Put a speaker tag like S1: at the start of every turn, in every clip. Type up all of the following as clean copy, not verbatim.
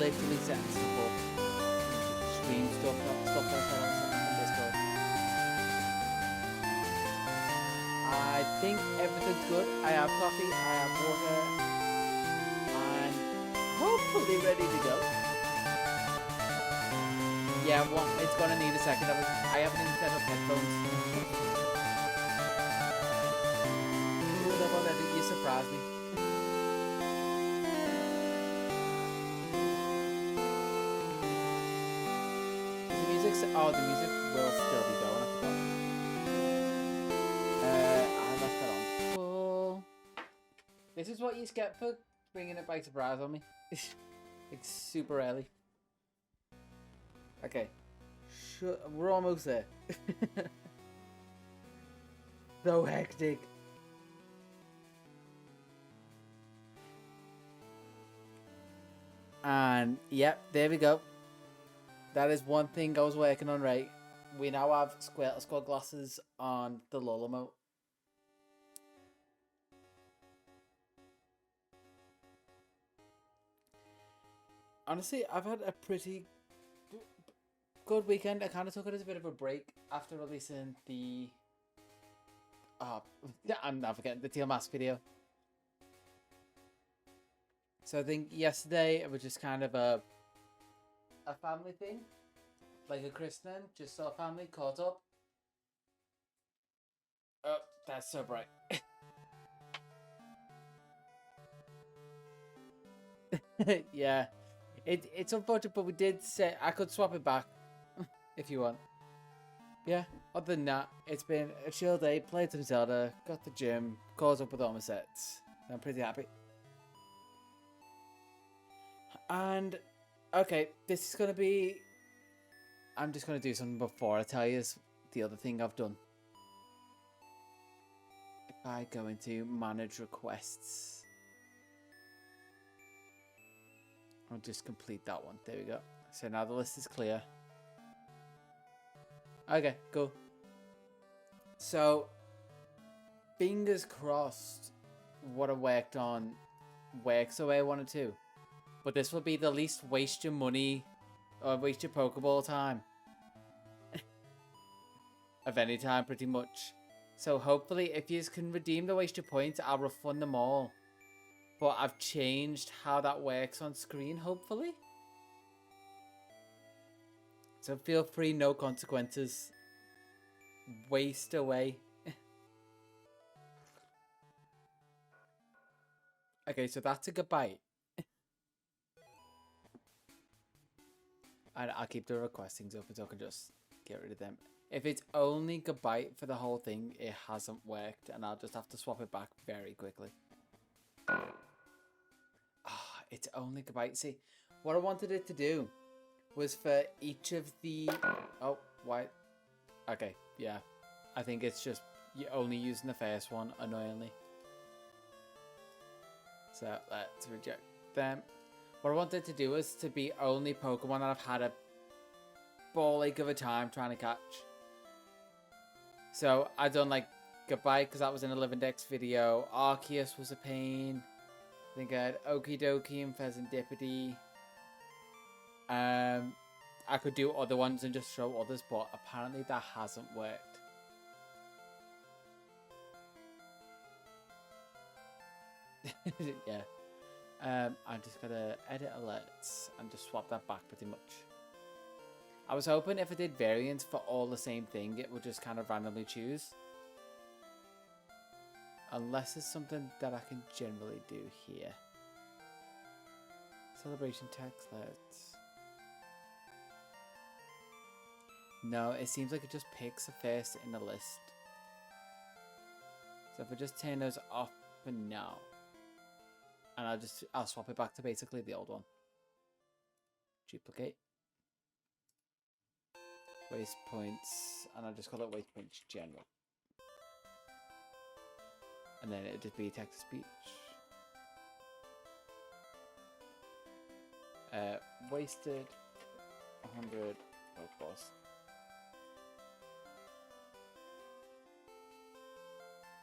S1: literally setting stuff up. Stream stuff, not stuff like that on Discord. I think everything's good. I have coffee, I have water, and hopefully ready to go. Yeah, it's gonna need a second. I haven't even set up headphones. You surprised me. The music will still be going. I forgot. I left that on full. This is what you get for bringing it by surprise on me. It's super early. Okay, we're almost there. So hectic. And yep, there we go. That is one thing I was working on, right? We now have Squirtle Squad glasses on the LOL emote. Honestly, I've had a pretty good weekend. I kind of took it as a bit of a break after releasing the... I'm not forgetting the Teal Mask video. So I think yesterday it was just kind of a family thing, like a christening, just saw family, caught up. Oh, that's so bright. Yeah, it's unfortunate, but we did say I could swap it back if you want. Yeah, other than that, it's been a chill day, played some Zelda, got the gym, caught up with all my sets. I'm pretty happy. And okay, this is going to be... I'm just going to do something before I tell you the other thing I've done. If I go into manage requests, I'll just complete that one. There we go. So now the list is clear. Okay, cool. So, fingers crossed what I worked on works the way I wanted to. But this will be the least waste your money or waste your Pokeball time of any time, pretty much. So hopefully, if you can redeem the waste your points, I'll refund them all. But I've changed how that works on screen, hopefully. So feel free, no consequences. Waste away. Okay, so that's a goodbye. And I'll keep the request things open so I can just get rid of them. If it's only goodbye for the whole thing, it hasn't worked. And I'll just have to swap it back very quickly. It's only goodbye. See, what I wanted it to do was for each of the... Oh, why? Okay, yeah. I think it's just you're only using the first one, annoyingly. So let's reject them. What I wanted to do was to be only Pokemon that I've had a ball ache of a time trying to catch. So I done like goodbye because that was in a Living Dex video. Arceus was a pain. I think I had Okidoki and Pheasantipity. I could do other ones and just show others, but apparently that hasn't worked. Yeah. I'm just gonna edit alerts and just swap that back pretty much. I was hoping if I did variants for all the same thing, it would just kind of randomly choose. Unless it's something that I can generally do here. Celebration text, let's... No, it seems like it just picks the first in the list. So if I just turn those off for now. And I'll swap it back to basically the old one. Duplicate. Waste points, and I'll just call it waste points general. And then it'd just be text to speech. Wasted 100 Pokeballs.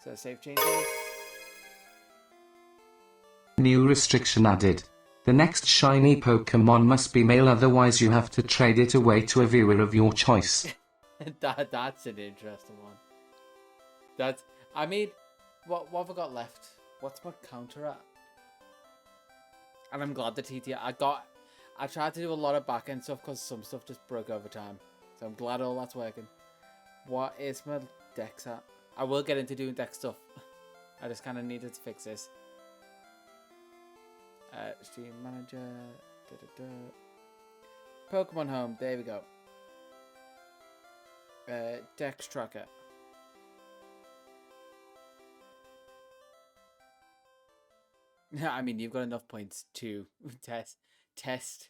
S1: So save changes.
S2: New restriction added. The next shiny Pokemon must be male, otherwise you have to trade it away to a viewer of your choice.
S1: That's an interesting one. I mean, what have I got left? What's my counter at? And I'm glad the TT I tried to do a lot of back end stuff because some stuff just broke over time. So I'm glad all that's working. What is my DEX at? I will get into doing DEX stuff. I just kind of needed to fix this. Stream manager. Pokemon home. There we go. DEX tracker. I mean, you've got enough points to test.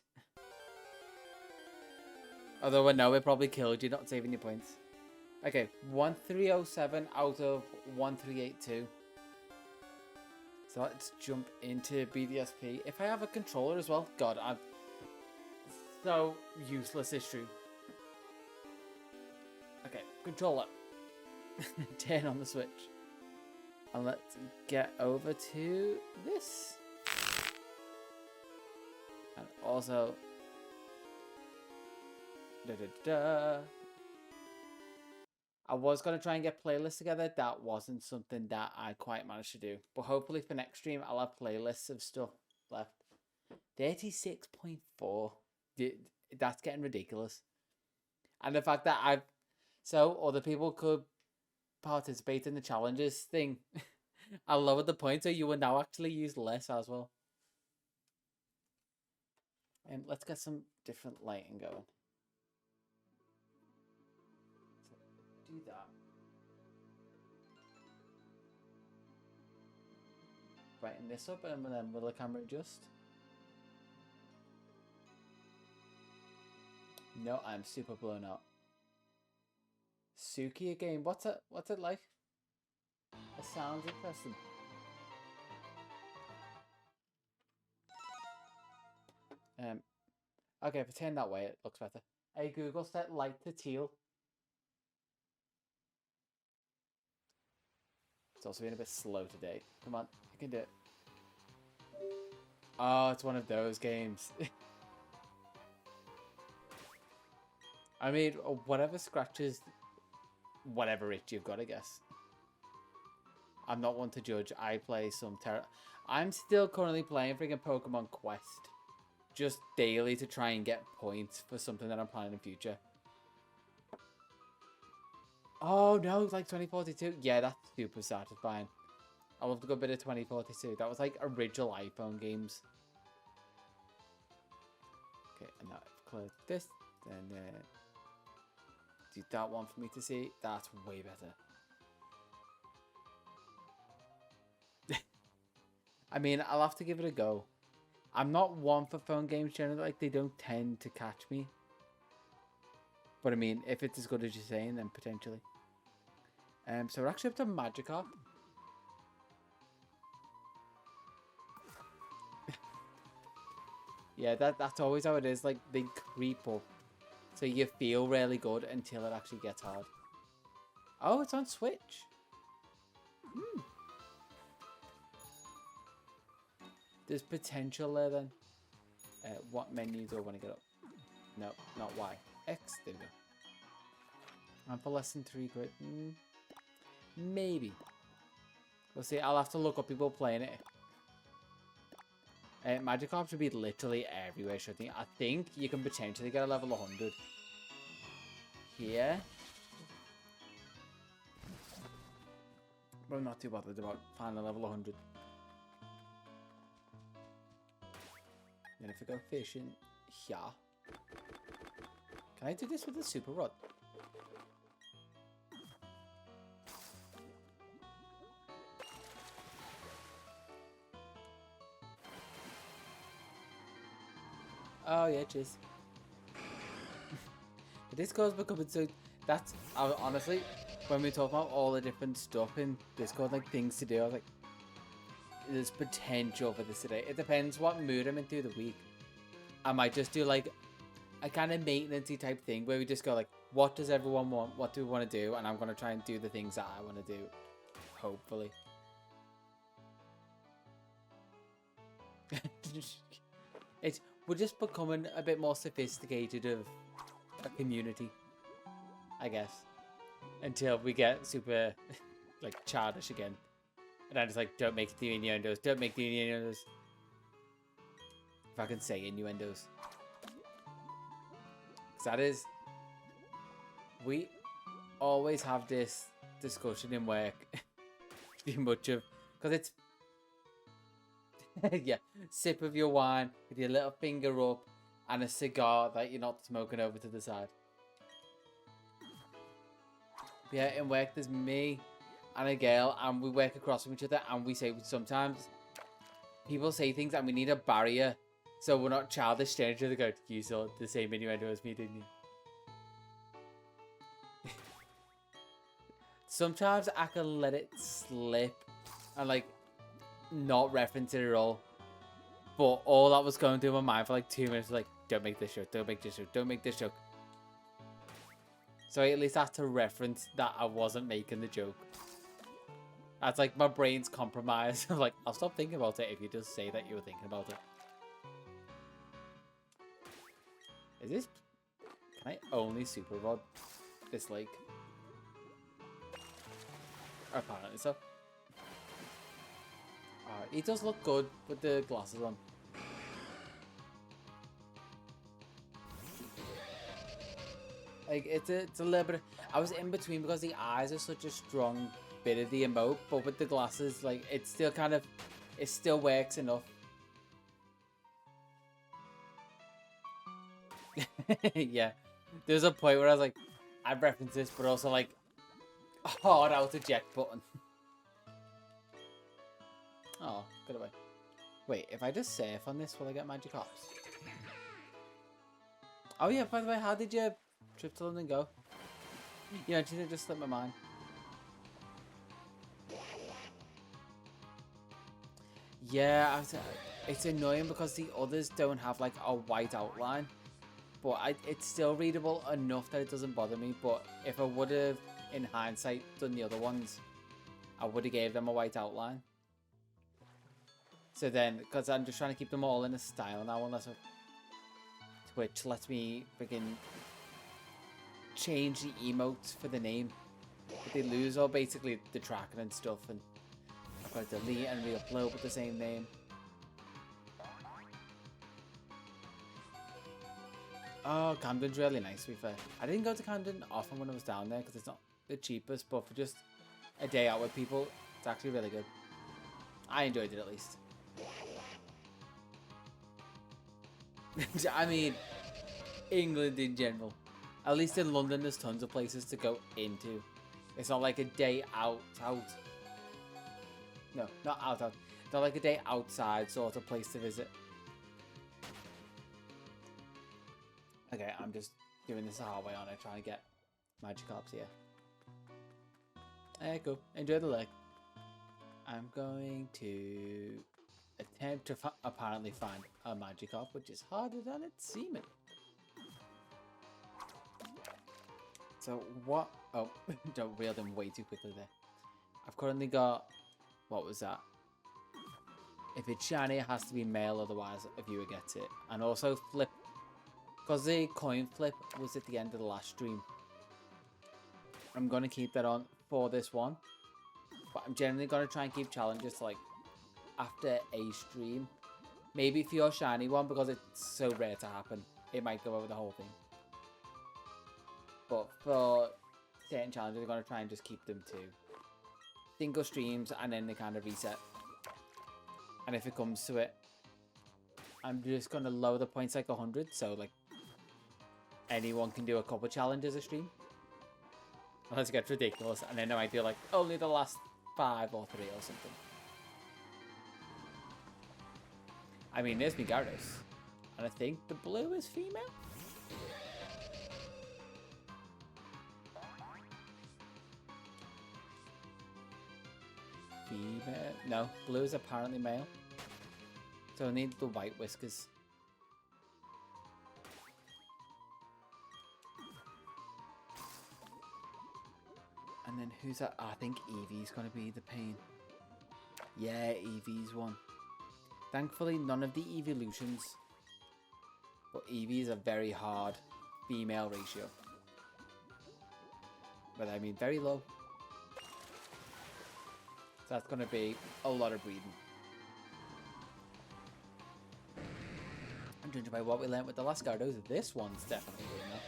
S1: Although I know it probably killed you, not saving your points. Okay, 1307 out of 1382. So let's jump into BDSP. If I have a controller as well, God, I'm so useless this stream. Okay, controller. Turn on the Switch. And let's get over to this. And also... I was going to try and get playlists together. That wasn't something that I quite managed to do. But hopefully for next stream, I'll have playlists of stuff left. 36.4. That's getting ridiculous. And the fact that so other people could participate in the challenges thing. I lowered the point so you will now actually use less as well. And let's get some different lighting going. So do that. Brighten this up and then will the camera adjust? No, I'm super blown out. Suki again. What's it like? It sounds interesting. Okay, if I turn that way, it looks better. Hey Google, set light to teal. It's also been a bit slow today. Come on, you can do it. Oh, it's one of those games. I mean, whatever scratches, whatever itch you've got, I guess. I'm not one to judge. I play some I'm still currently playing freaking Pokemon Quest. Just daily to try and get points for something that I'm planning in future. Oh no, like 2042. Yeah, that's super satisfying. I love the good bit of 2042. That was like original iPhone games. Okay, and now I've closed this. Then do that one for me to see. That's way better. I mean, I'll have to give it a go. I'm not one for phone games generally. Like, they don't tend to catch me. But I mean, if it's as good as you're saying, then potentially. So we're actually up to Magikarp. Yeah, that's always how it is. Like, they creep up. So you feel really good until it actually gets hard. Oh, it's on Switch. There's potential there then. What menu do I want to get up? No, not Y. X, there we go. And for less than 3 quid. Maybe. We'll see. I'll have to look up people playing it. Magikarp should be literally everywhere, shouldn't he? I think you can potentially get a level 100. Here. But I'm not too bothered about finding a level 100. Then if I go fishing here. Can I do this with the super rod? Oh yeah, cheers. The Discord's becoming so... That's... honestly, when we talk about all the different stuff in Discord, like things to do, I was like... There's potential for this today. It depends what mood I'm in through the week. I might just do like a kind of maintenance-y type thing where we just go like, what does everyone want? What do we want to do? And I'm going to try and do the things that I want to do. Hopefully. we're just becoming a bit more sophisticated of a community, I guess, until we get super like childish again. And I'm just like, don't make the innuendos, don't make the innuendos. If I can say innuendos. Because that is, we always have this discussion in work too much of, because it's yeah, sip of your wine with your little finger up and a cigar that you're not smoking over to the side. Yeah, in work there's me and a girl, and we work across from each other, and we say sometimes people say things and we need a barrier so we're not childish staring at each other go, you saw the same innuendo as me, didn't you? Sometimes I can let it slip and like not reference it at all. But all that was going through my mind for like 2 minutes was like, don't make this joke, don't make this joke, don't make this joke. So I at least had to reference that I wasn't making the joke. That's like my brain's compromised. I'm like, I'll stop thinking about it if you just say that you were thinking about it. Is this... Can I only super rod this lake? Apparently so. Alright, he does look good with the glasses on. Like, it's a little bit... I was in between because the eyes are such a strong bit of the emote, but with the glasses, like, it's still kind of... It still works enough. Yeah. There's a point where I was like, I'd reference this, but also, like, hard out eject button. Oh, got away. Wait, if I just save on this, will I get magic ops? Oh yeah, by the way, how did your trip to London go? You mentioned it, just slipped my mind. Yeah, it's annoying because the others don't have like a white outline. But it's still readable enough that it doesn't bother me. But if I would have, in hindsight, done the other ones, I would have gave them a white outline. So then, because I'm just trying to keep them all in a style now, unless Twitch lets me freaking change the emotes for the name. But they lose all basically the tracking and stuff, and I've got to delete and re-upload with the same name. Oh, Camden's really nice, to be fair. I didn't go to Camden often when I was down there because it's not the cheapest, but for just a day out with people, it's actually really good. I enjoyed it at least. I mean, England in general. At least in London, there's tons of places to go into. It's not like a day out. No, not out. It's not like a day outside sort of place to visit. Okay, I'm just doing this the hard way on it, trying to get Magikarps here. Cool. Enjoy the leg. I'm going to attempt to apparently find a Magikarp, which is harder than it's seeming. So what? Oh, don't reel them way too quickly there. I've currently got... What was that? If it's shiny, it has to be male, otherwise a viewer gets it. And also flip... Because the coin flip was at the end of the last stream. I'm going to keep that on for this one. But I'm generally going to try and keep challenges like after a stream. Maybe for your shiny one, because it's so rare to happen, it might go over the whole thing. But for certain challenges, I'm going to try and just keep them to single streams and then they kind of reset. And if it comes to it, I'm just going to lower the points like 100. So like anyone can do a couple challenges a stream. Unless it gets ridiculous. And then I might do like only the last 5 or 3 or something. I mean, there's me Gyarados. And I think the blue is female? Female? No, blue is apparently male. So I need the white whiskers. And then who's that? Oh, I think Eevee's going to be the pain. Yeah, Eevee's one. Thankfully, none of the evolutions But Eevee is a very hard female ratio. But I mean very low. So that's going to be a lot of breeding. I'm judging by what we learned with the last Gyarados, this one's definitely doing that.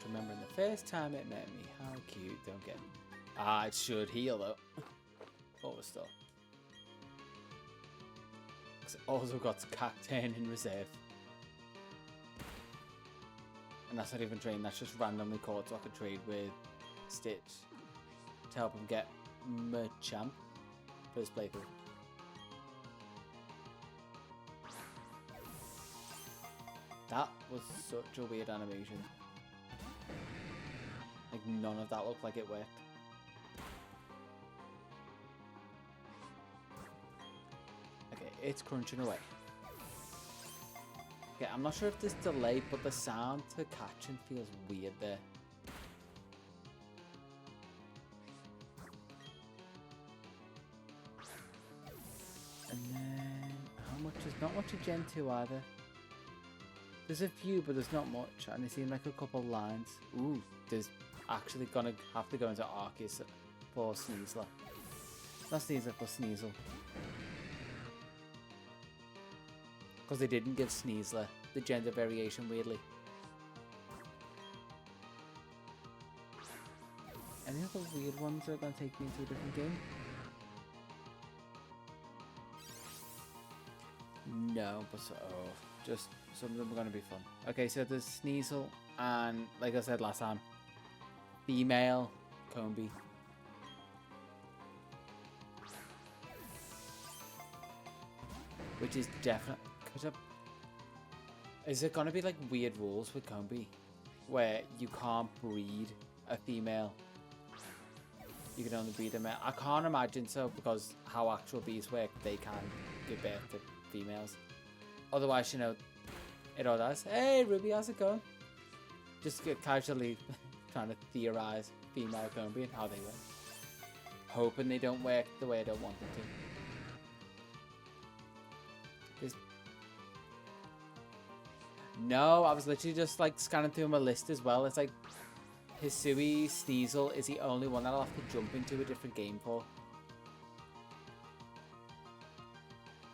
S1: Remembering the first time it met me. How cute, don't get it. Ah, it should heal though. Forward still. It's also got Cacturne in reserve. And that's not even trained, that's just randomly caught so I could trade with Stitch to help him get Machamp for his playthrough. That was such a weird animation. Like none of that looked like it worked. Okay, it's crunching away. Okay, I'm not sure if this delay, but the sound to catching feels weird there. And then, how much is not much of Gen 2 either. There's a few, but there's not much, and it seems like a couple lines. Ooh, there's actually gonna have to go into Arceus for Sneasler. Not Sneasler, for Sneasel. Because they didn't give Sneasler the gender variation, weirdly. Any other weird ones that are going to take me into a different game? No, but just some of them are going to be fun. Okay, so there's Sneasel and, like I said last time, female Combi. Which is definitely... Is it gonna be like weird rules with Combi where you can't breed a female? You can only breed a male. I can't imagine so, because how actual bees work, they can give birth to females. Otherwise, you know, it all does. Hey Ruby, how's it going? Just casually trying to theorize female Combi and how they work. Hoping they don't work the way I don't want them to. No, I was literally just like scanning through my list as well. It's like Hisui Sneasel is the only one that I'll have to jump into a different game for.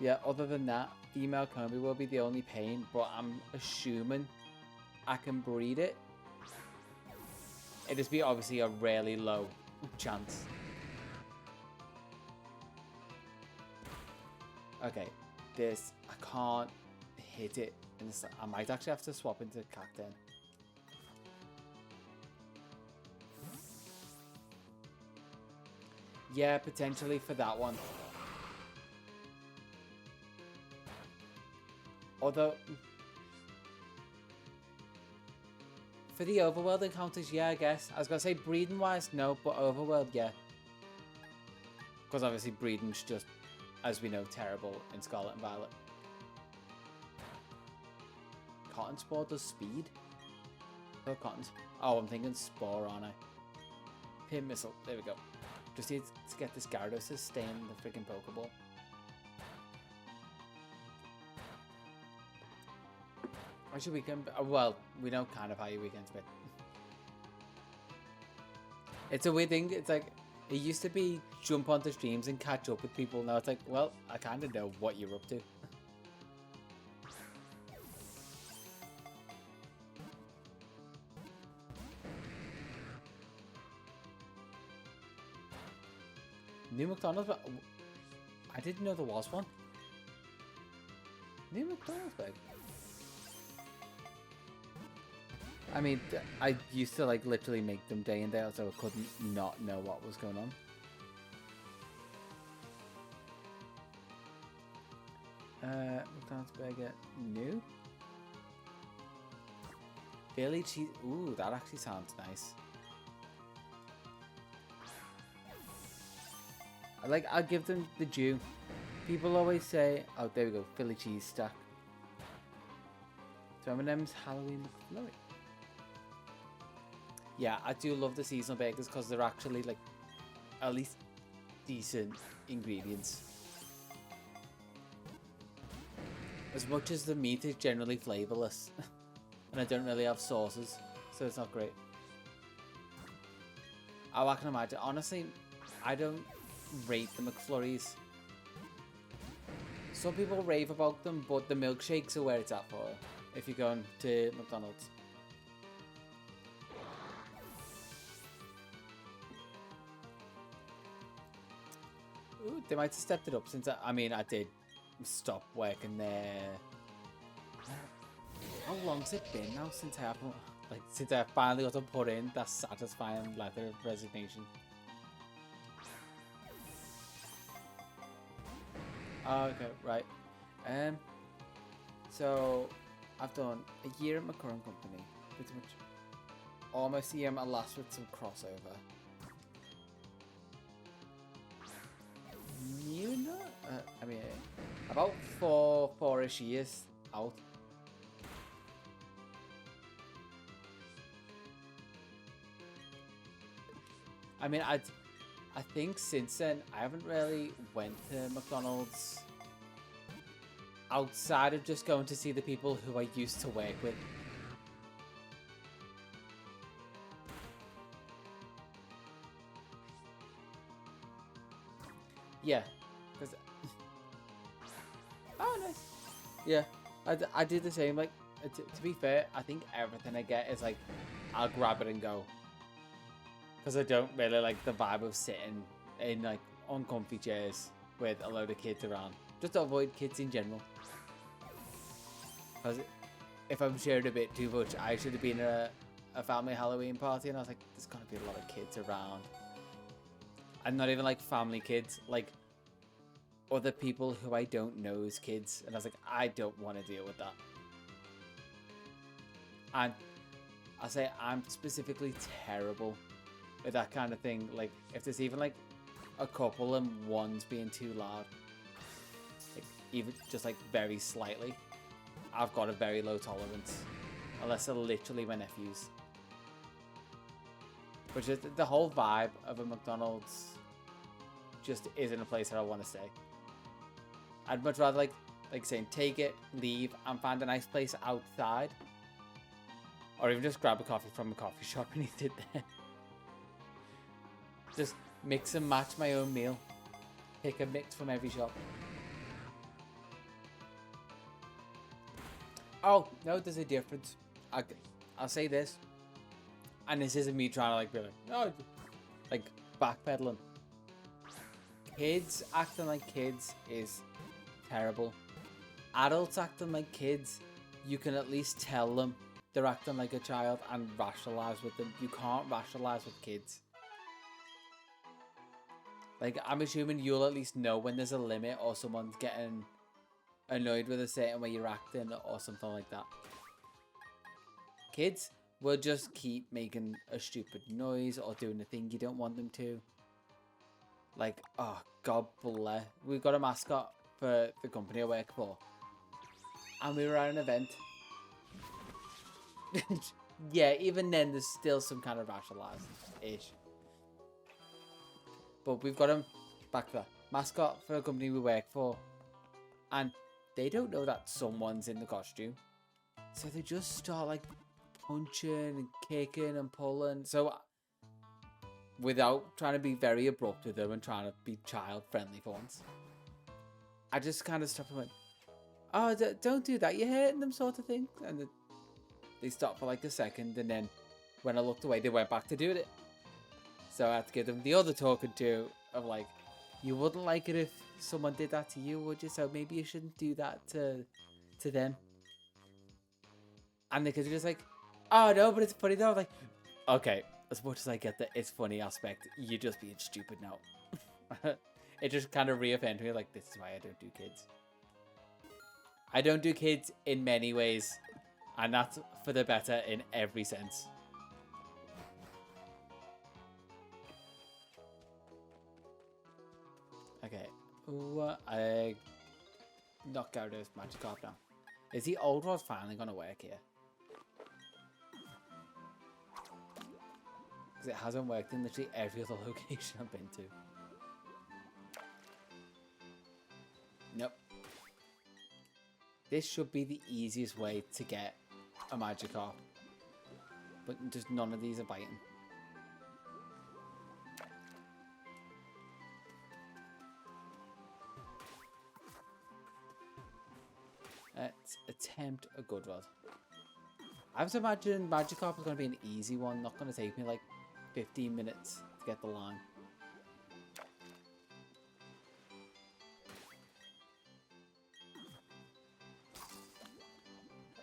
S1: Yeah, other than that, female Combi will be the only pain, but I'm assuming I can breed it. It'd just be obviously a really low chance. Okay, this, I can't hit it. I might actually have to swap into Cacturne. Yeah, potentially for that one. Although, for the overworld encounters, yeah, I guess. I was going to say breeding wise, no, but overworld, yeah. Because obviously breeding's just, as we know, terrible in Scarlet and Violet. Cotton Spore does speed? Oh, oh, I'm thinking Spore, aren't I? Pin Missile. There we go. Just need to get this Gyarados to stay in the freaking Pokeball. How's your weekend? Well, we know kind of how your weekend's been. It's a weird thing. It's like, it used to be jump onto streams and catch up with people. Now it's like, well, I kind of know what you're up to. New McDonald's, but I didn't know there was one. New McDonald's bag. I mean, I used to like literally make them day in day out, so I couldn't not know what was going on. McDonald's burger new. Philly cheese. Ooh, that actually sounds nice. I'll give them the due. People always say, oh, there we go, Philly cheese stack. So M&M's Halloween McFlurry. Yeah, I do love the seasonal bakers because they're actually like, at least decent ingredients. As much as the meat is generally flavorless, and I don't really have sauces, so it's not great. Oh, I can imagine. Honestly, I don't rate the McFlurries. Some people rave about them, but the milkshakes are where it's at for if you're going to McDonald's. Ooh, they might have stepped it up since I mean, I did stop working there. How long's it been now since I haven't, like, since I finally got to put in that satisfying letter of resignation? Oh, okay, right. So I've done a year at my current company, pretty much almost a year at my last with some crossover. You know, I mean, about four-ish years out. I mean, I think since then I haven't really went to McDonald's outside of just going to see the people who I used to work with. Yeah, because oh nice. Yeah, I do the same. Like to be fair, I think everything I get is like I'll grab it and go. Because I don't really like the vibe of sitting in like uncomfy chairs with a load of kids around. Just to avoid kids in general. Because if I'm sharing a bit too much, I should have been at a family Halloween party and I was like, there's gonna be a lot of kids around. And not even like family kids, like other people who I don't know as kids. And I was like, I don't want to deal with that. And I say I'm specifically terrible with that kind of thing. Like if there's even like a couple and one's being too loud, like even just like very slightly, I've got a very low tolerance, unless they're literally my nephews. Which is the whole vibe of a McDonald's just isn't a place that I want to stay. I'd much rather like saying take it, leave, and find a nice place outside, or even just grab a coffee from a coffee shop and eat it there. Just mix and match my own meal. Pick a mix from every shop. Oh, no, there's a difference. I'll say this. And this isn't me trying to like be like, no, like backpedaling. Kids acting like kids is terrible. Adults acting like kids, you can at least tell them they're acting like a child and rationalize with them. You can't rationalize with kids. Like, I'm assuming you'll at least know when there's a limit or someone's getting annoyed with a certain way you're acting or something like that. Kids will just keep making a stupid noise or doing the thing you don't want them to. Like, oh, God bless. We've got a mascot for the company I work for. And we were at an event. Yeah, even then there's still some kind of rationalized-ish. But we've got him back there. Mascot for a company we work for. And they don't know that someone's in the costume. So they just start like punching and kicking and pulling. So without trying to be very abrupt with them and trying to be child friendly for once, I just kind of stopped and went, oh, don't do that, you're hurting them, sort of thing. And they stopped for like a second, and then when I looked away, they went back to doing it. So I had to give them the other talking to of like, you wouldn't like it if someone did that to you, would you? So maybe you shouldn't do that to them. And the kids are just like, oh no, but it's funny though. I'm like, okay, as much as I get the it's funny aspect, you're just being stupid now. It just kind of reoffended me, like, this is why I don't do kids. I don't do kids in many ways, and that's for the better in every sense. Okay. Ooh, I knocked out his magic carp now. Is the old rod finally gonna work here? Because it hasn't worked in literally every other location I've been to. Nope. This should be the easiest way to get a Magikarp. But just none of these are biting. Let's attempt a good rod. I was imagining Magikarp was going to be an easy one, not going to take me like 15 minutes to get the line.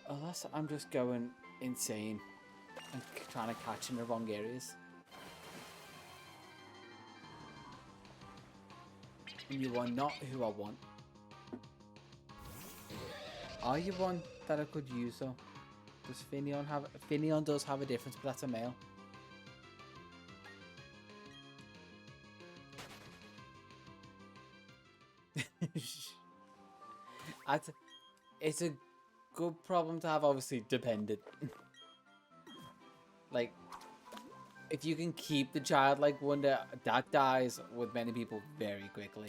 S1: Unless I'm just going insane and trying to catch in the wrong areas. And you are not who I want. Are you one that I could use though? Does Finneon have... Finneon does have a difference, but that's a male. It's a good problem to have, obviously, dependent. Like, if you can keep the childlike wonder, that dies with many people very quickly.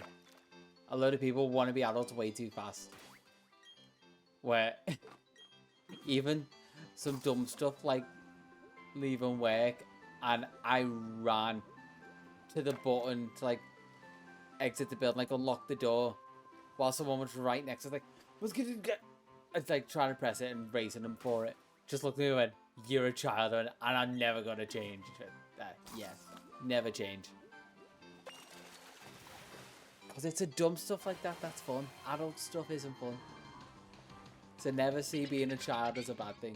S1: A lot of people want to be adults way too fast. Where even some dumb stuff like leaving work and I ran to the button to like exit the building, like unlock the door while someone was right next to us, like, what's gonna get? It's like trying to press it and racing them for it. Just looked at me and went, you're a child and I'm never gonna change. Yes, never change. Because it's a dumb stuff like that that's fun. Adult stuff isn't fun. So never see being a child as a bad thing.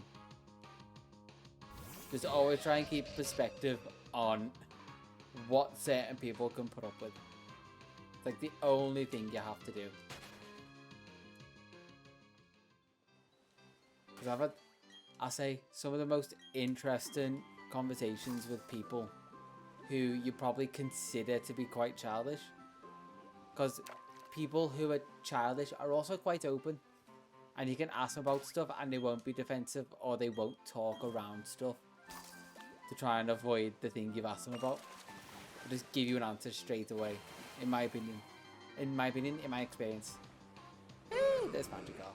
S1: Just always try and keep perspective on what certain people can put up with. It's like the only thing you have to do. Because I've had, I say, some of the most interesting conversations with people who you probably consider to be quite childish. Because people who are childish are also quite open. And you can ask them about stuff and they won't be defensive or they won't talk around stuff to try and avoid the thing you've asked them about. They'll just give you an answer straight away, in my opinion. In my experience. Hey, there's Magikarp.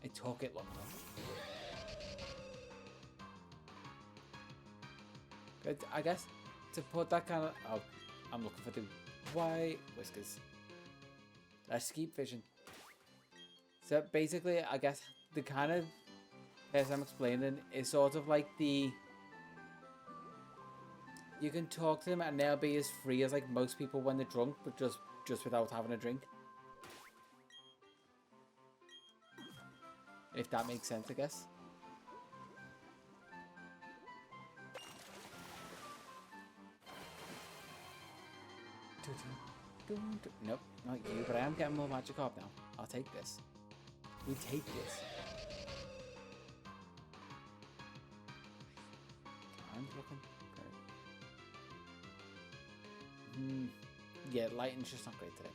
S1: It took it long enough. But I guess to put that kind of... Oh, I'm looking for the white whiskers. Let's keep fishing. So basically, I guess the kind of as I'm explaining is sort of like the... You can talk to them and they'll be as free as like most people when they're drunk, but just without having a drink. If that makes sense, I guess. Nope, not you, but I am getting more Magikarp now. I'll take this. We take this. I'm looking great. Yeah, lighting's just not great today.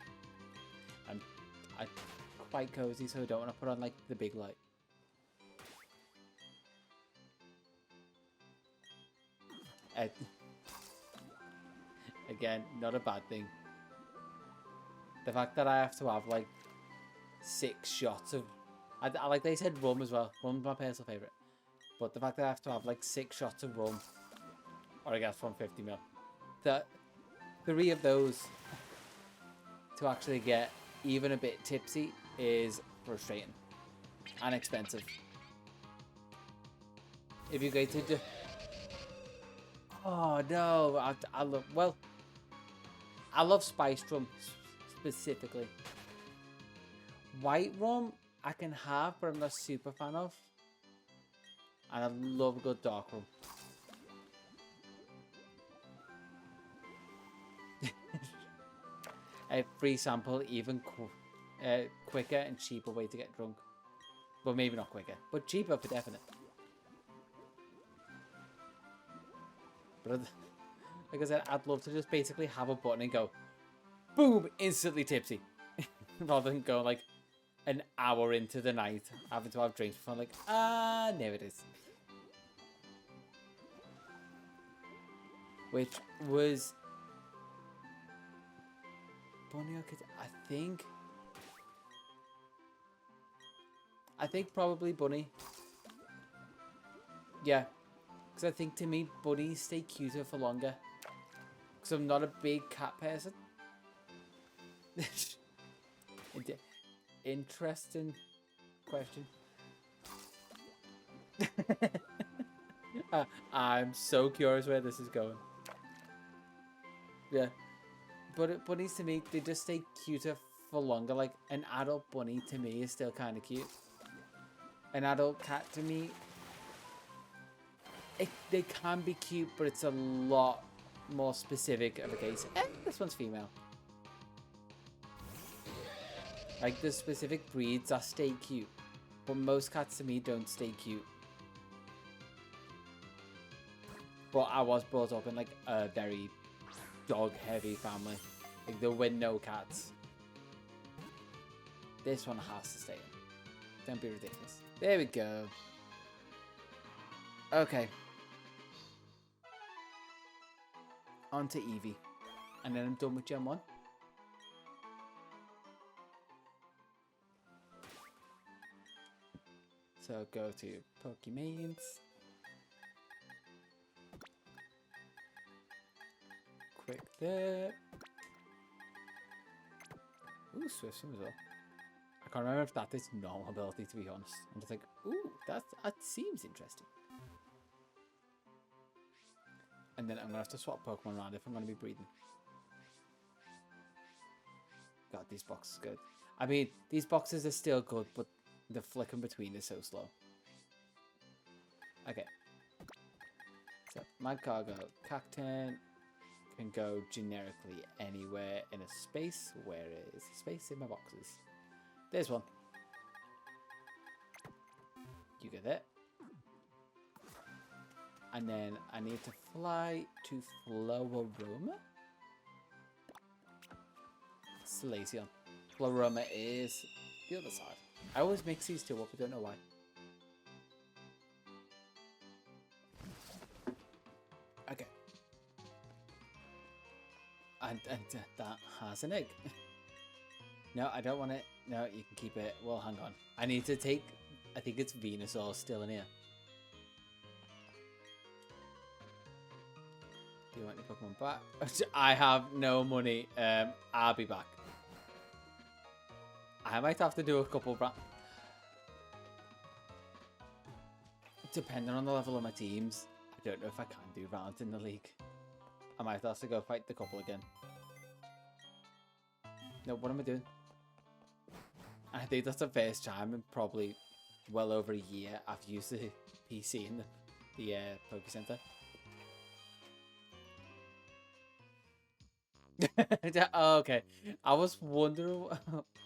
S1: I'm quite cozy, so I don't want to put on like the big light. Again, not a bad thing. The fact that I have to have like 6 shots of... I like they said rum as well. Rum's my personal favourite. But the fact that I have to have like 6 shots of rum, or I guess 150ml, that 3 of those to actually get even a bit tipsy is frustrating and expensive. If you go to... Oh no, I love... Well, I love spiced rum specifically. White rum I can have, but I'm not a super fan of. And I love a good dark rum. A free sample, even quicker and cheaper way to get drunk. Well, maybe not quicker, but cheaper for definite. But like I said, I'd love to just basically have a button and go, boom, instantly tipsy. Rather than go like an hour into the night having to have drinks before I'm like, there it is. Which was... Bunny Orchid, I think I think probably bunny. Yeah. Because I think to me, bunnies stay cuter for longer. Because I'm not a big cat person. Interesting question. I'm so curious where this is going. Yeah. But bunnies to me, they just stay cuter for longer. Like, an adult bunny to me is still kind of cute. An adult cat to me, they can be cute, but it's a lot more specific of a case. This one's female. Like, the specific breeds that stay cute. But most cats to me don't stay cute. But I was brought up in like a very dog-heavy family. Like, there were no cats. This one has to stay in. Don't be ridiculous. There we go. Okay. On to Eevee. And then I'm done with Gen 1. So go to Pokemains. Quick there. Ooh, Swift Swim as well. I can't remember if that is normal ability, to be honest. I'm just like, ooh, that seems interesting. And then I'm going to have to swap Pokemon around if I'm going to be breeding. God, these boxes are good. I mean, these boxes are still good, but the flick in between is so slow. Okay. So, Magcargo, Cacturne can go generically anywhere in a space. Where is the space in my boxes? There's one. You get it. And then I need to fly to Floroma. Salacion. Floroma is the other side. I always mix these two up, I don't know why. Okay. And that has an egg. No, I don't want it. No, you can keep it. Well, hang on. I need to take... I think it's Venusaur still in here. Do you want your Pokemon back? I have no money. I'll be back. I might have to do a couple... Depending on the level of my teams, I don't know if I can do rounds in the league. I might have to go fight the couple again. No, what am I doing? I think that's the first time in probably well over a year I've used the PC in the Poke Center. Oh, okay. I was wondering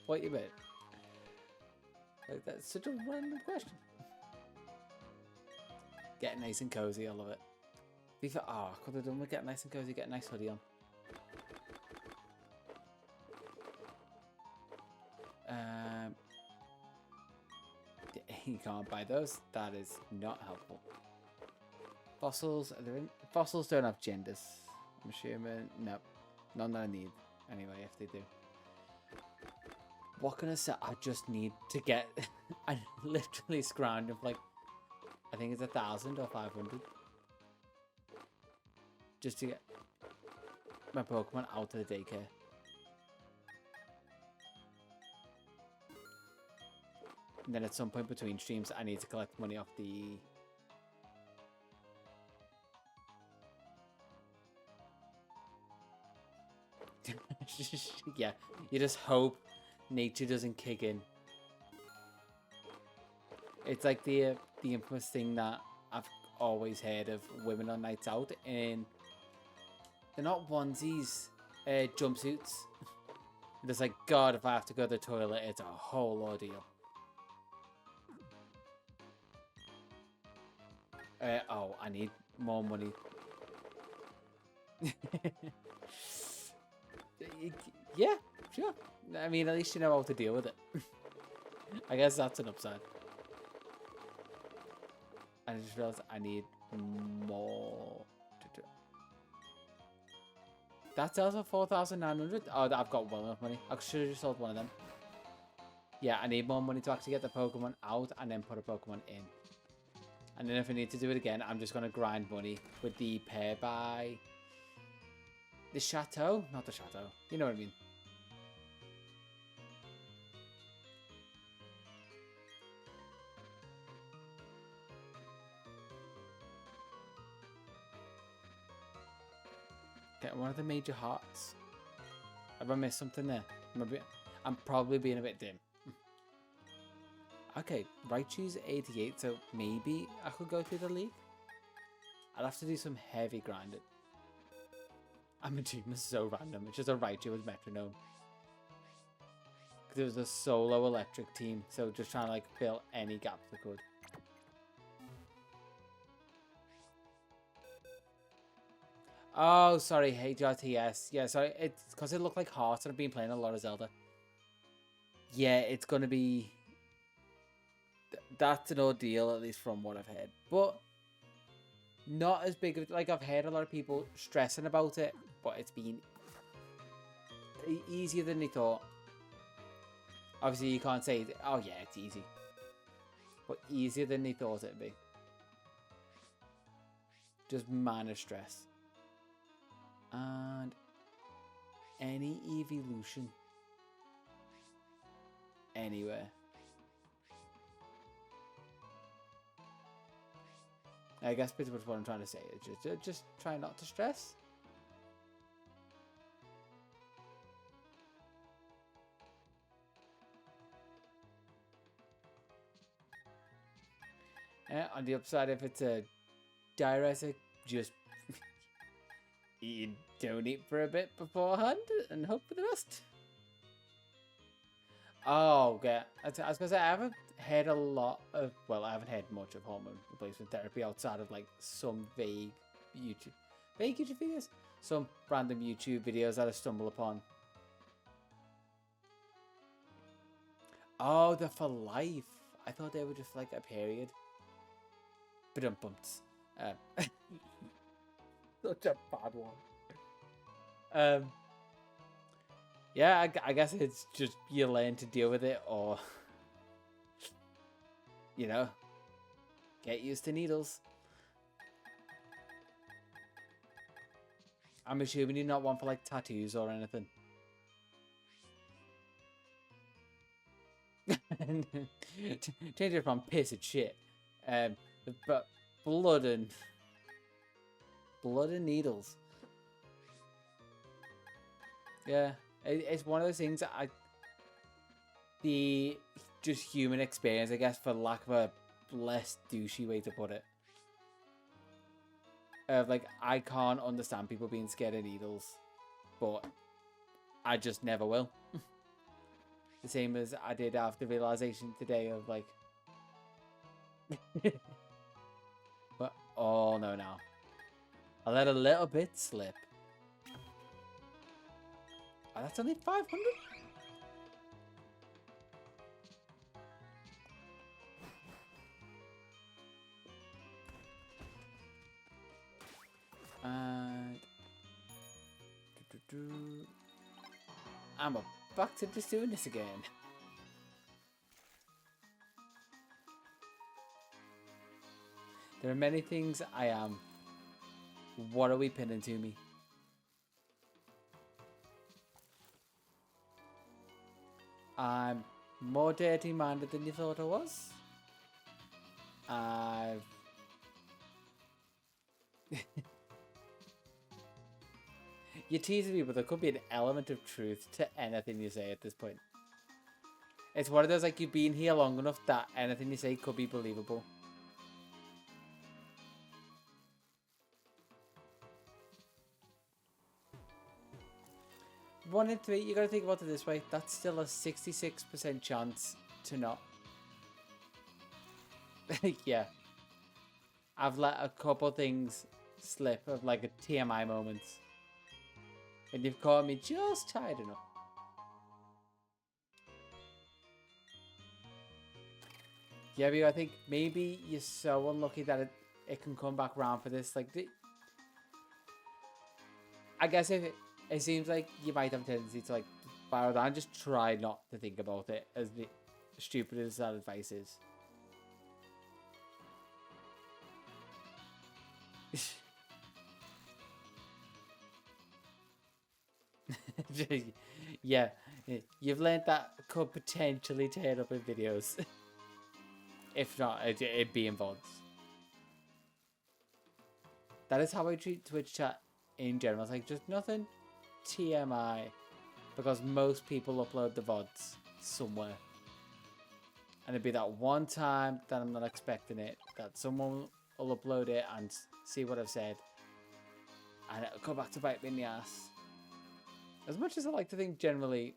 S1: what you meant. Like, that's such a random question. Get nice and cozy, I love it. Oh, I could have done with get nice and cozy, get a nice hoodie on. You can't buy those. That is not helpful. Fossils, are there in? Fossils don't have genders. I'm assuming. No. None that I need. Anyway, if they do. What can I say? I just need to get... I literally scrounged of like... I think it's 1,000 or 500. Just to get my Pokemon out of the daycare. And then at some point between streams, I need to collect money off the... Yeah, you just hope nature doesn't kick in. It's like the infamous thing that I've always heard of women on nights out, and they're not onesies, jumpsuits. And it's like, God, if I have to go to the toilet, it's a whole ordeal. Oh, I need more money. Yeah, sure. I mean, at least you know how to deal with it. I guess that's an upside. I just realized I need more. That sells for 4,900. Oh, I've got well enough money. I should have just sold one of them. Yeah, I need more money to actually get the Pokemon out and then put a Pokemon in. And then if I need to do it again, I'm just going to grind money with the pair by the Chateau. Not the Chateau. You know what I mean. Okay, one of the major hearts. Have I missed something there? I'm probably being a bit dim. Okay, Raichu's 88, so maybe I could go through the league. I'll have to do some heavy grinding. I'm a team is so random. It's just a Raichu with metronome. Because it was a solo electric team, so just trying to like fill any gaps I could. Oh, sorry, HRTS. Yeah, sorry, it's because it looked like Hearts and I've been playing a lot of Zelda. Yeah, it's going to be... That's an ordeal, at least from what I've heard. But not as big of... Like, I've heard a lot of people stressing about it, but it's been easier than they thought. Obviously, you can't say, oh yeah, it's easy. But easier than they thought it'd be. Just mana stress. And any evolution anywhere. I guess pretty much what I'm trying to say is just try not to stress. On the upside, if it's a diuretic, just you donate for a bit beforehand and hope for the best. Oh, okay. I was gonna say I haven't had a lot of. Well, I haven't had much of hormone replacement therapy outside of like some vague YouTube videos, some random YouTube videos that I stumble upon. Oh, they're for life. I thought they were just like a period. Bumps. Such a bad one. Yeah, I guess it's just you learn to deal with it, or you know, get used to needles. I'm assuming you're not one for like tattoos or anything. Change it from piss and shit. But blood and needles. Yeah, it's one of those things that the just human experience, I guess, for lack of a less douchey way to put it. Like, I can't understand people being scared of needles, but I just never will. The same as I did after realization today of like, but oh no, I let a little bit slip. Oh, that's only 500. And I'm back to just doing this again. There are many things I am. What are we pinning to me? I'm more dirty-minded than you thought I was. You're teasing me, but there could be an element of truth to anything you say at this point. It's one of those, like, you've been here long enough that anything you say could be believable. One in three, you gotta think about it this way. That's still a 66% chance to not. Yeah. I've let a couple things slip of like a TMI moments. And you've caught me just tired enough. Yeah, but I think maybe you're so unlucky that it can come back around for this. Like, I guess if it seems like you might have a tendency to like spiral down, just try not to think about it as the stupid as that advice is. Yeah, you've learned that could potentially turn up in videos. If not, it'd be in VODs. That is how I treat Twitch chat in general. It's like just nothing TMI. Because most people upload the VODs somewhere. And it'd be that one time that I'm not expecting it, that someone will upload it and see what I've said. And it'll come back to bite me in the ass. As much as I like to think generally,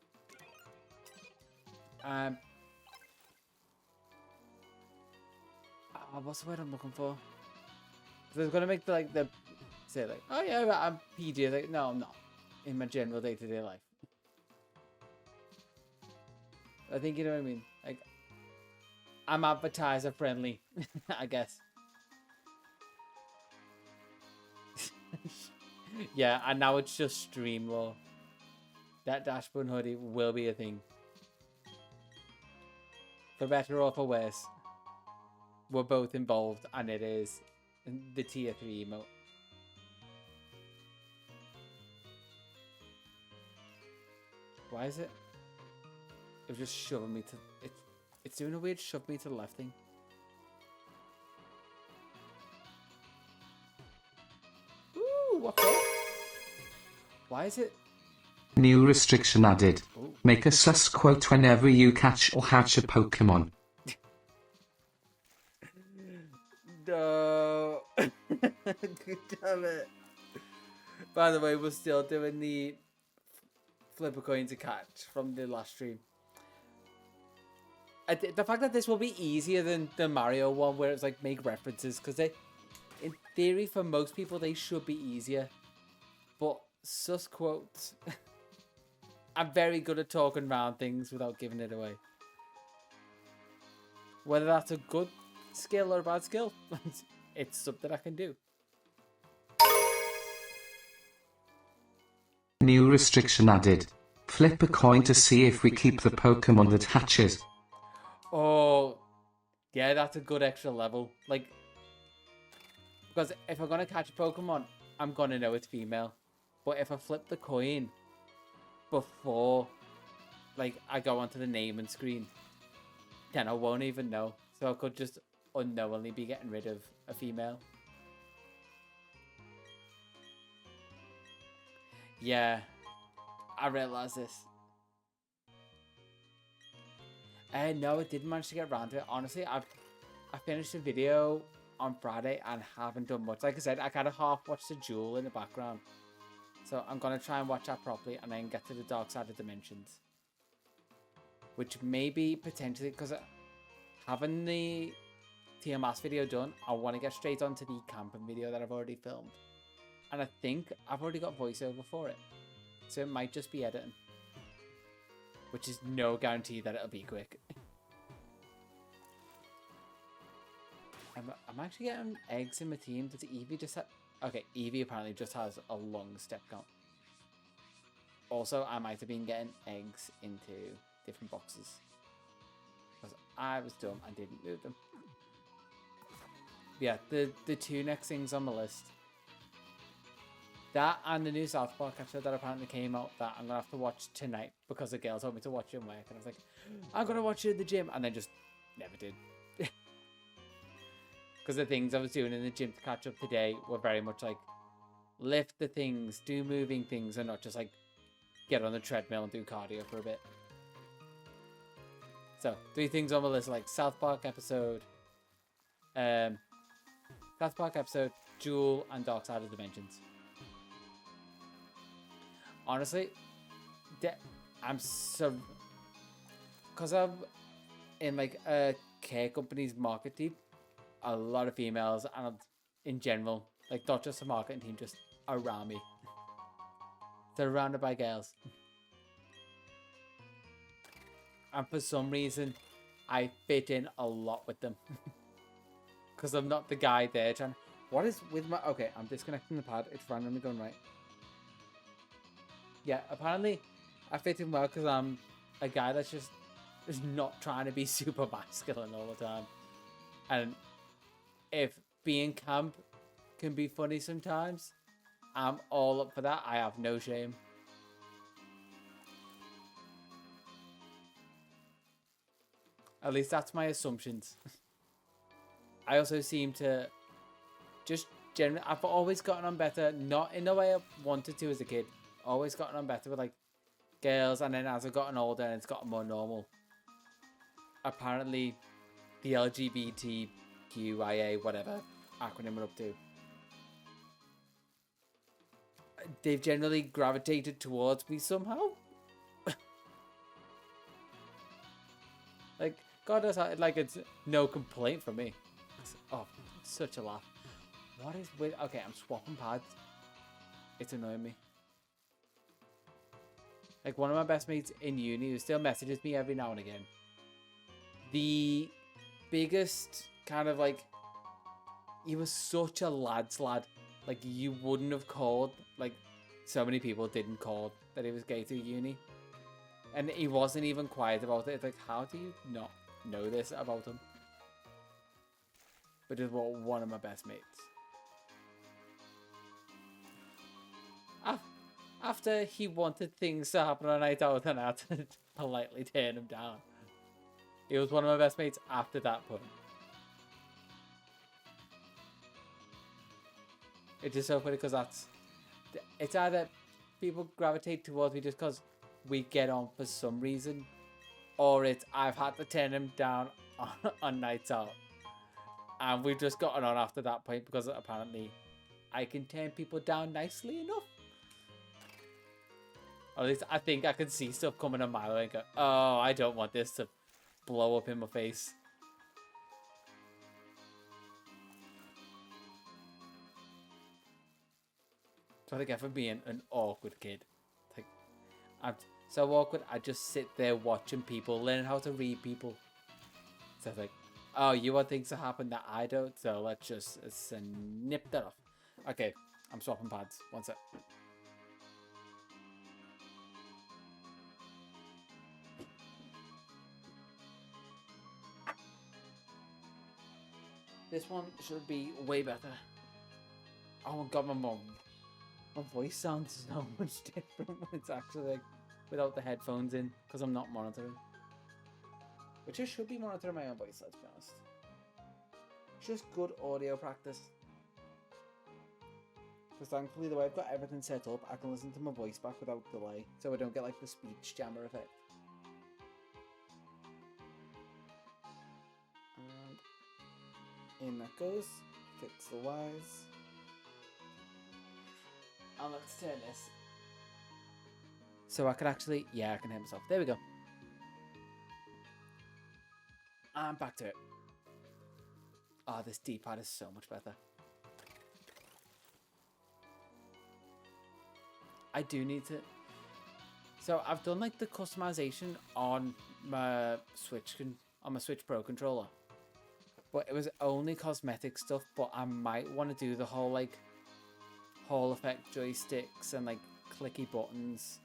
S1: what's the word I'm looking for? So it's gonna make the say like, oh yeah, but I'm PG. Like, no, I'm not. In my general day-to-day life. I think you know what I mean. Like, I'm advertiser friendly, I guess. Yeah, and now it's just stream law. That dashboard hoodie will be a thing. For better or for worse. We're both involved, and it is the tier 3 emote. Why is it? It was just shoving me to... It's doing a weird shove me to the left thing. Ooh, what for? Why is it?
S2: New restriction added.
S1: Ooh.
S2: Make a sus quote whenever you catch or hatch a Pokemon.
S1: No. Damn it. By the way, we're still doing the flip a coin to catch from the last stream. The fact that this will be easier than the Mario one, where it's like make references, because they, in theory, for most people, they should be easier. But sus quotes, I'm very good at talking around things without giving it away. Whether that's a good skill or a bad skill, it's something I can do.
S2: New restriction added. Flip a coin to see if we keep the Pokemon that hatches.
S1: Oh, yeah, that's a good extra level. Like, because if I'm going to catch a Pokemon, I'm going to know it's female. But if I flip the coin before, like, I go onto the naming screen, then I won't even know. So I could just unknowingly be getting rid of a female. Yeah, I realised this. No, I didn't manage to get around to it. Honestly, I finished the video on Friday and haven't done much. Like I said, I kind of half watched the duel in the background. So I'm going to try and watch that properly and then get to the dark side of dimensions. Which maybe potentially, because having the TMS video done, I want to get straight onto the camping video that I've already filmed. And I think I've already got voiceover for it. So it might just be editing. Which is no guarantee that it'll be quick. I'm actually getting eggs in my team. Does Eevee just have... Okay, Eevee apparently just has a long step count. Also, I might have been getting eggs into different boxes. Because I was dumb and didn't move them. Yeah, the two next things on the list. That and the new South Park episode that apparently came out that I'm going to have to watch tonight because the girl told me to watch it in work. And I was like, I'm going to watch it in the gym. And then just never did. Because the things I was doing in the gym to catch up today were very much like lift the things, do moving things, and not just like get on the treadmill and do cardio for a bit. So, 3 things on the list like South Park episode, Duel, and Dark Side of Dimensions. Honestly, I'm so... Because I'm in like a care company's market team, a lot of females, and in general, like not just the marketing team, just around me. Surrounded by girls. And for some reason, I fit in a lot with them. Because I'm not the guy there trying... What is with my... Okay, I'm disconnecting the pad. It's randomly going right. Yeah, apparently I fit in well because I'm a guy that's just is not trying to be super masculine all the time. And if being camp can be funny sometimes, I'm all up for that. I have no shame. At least that's my assumptions. I also seem to just generally, I've always gotten on better, not in the way I wanted to as a kid. Always gotten on better with like girls, and then as I've gotten older and it's gotten more normal, apparently the LGBTQIA, whatever acronym we're up to, they've generally gravitated towards me somehow. Like, God knows how, like, it's no complaint from me. Oh, such a laugh. What is with... Okay, I'm swapping pads. It's annoying me. Like, one of my best mates in uni who still messages me every now and again. The biggest kind of, like... He was such a lad's lad. Like, you wouldn't have called... Like, so many people didn't call that he was gay through uni. And he wasn't even quiet about it. It's like, how do you not know this about him? But it's one of my best mates. After he wanted things to happen on a night out and I had to politely turn him down. He was one of my best mates after that point. It's just so funny because it's either people gravitate towards me just because we get on for some reason, or it's I've had to turn him down on nights out, and we've just gotten on after that point because apparently I can turn people down nicely enough. Or at least I think I can see stuff coming a mile away and go, oh, I don't want this to blow up in my face. That's what I get for being an awkward kid. Like, I'm so awkward, I just sit there watching people, learning how to read people. So it's like, oh, you want things to happen that I don't, so let's just snip that off. Okay, I'm swapping pads. One sec. This one should be way better. Oh my god, my voice sounds so much different when it's actually like without the headphones in, because I'm not monitoring. Which I should be monitoring my own voice, let's be honest. It's just good audio practice. Because thankfully the way I've got everything set up, I can listen to my voice back without delay, so I don't get like the speech jammer effect. And in that goes. Fix the wires. And let's turn this. So I can actually, yeah, I can hear myself. There we go. And back to it. Oh, this D-pad is so much better. I do need to... So I've done like the customization on my Switch Pro controller. But it was only cosmetic stuff, but I might want to do the whole like Hall effect joysticks and like clicky buttons.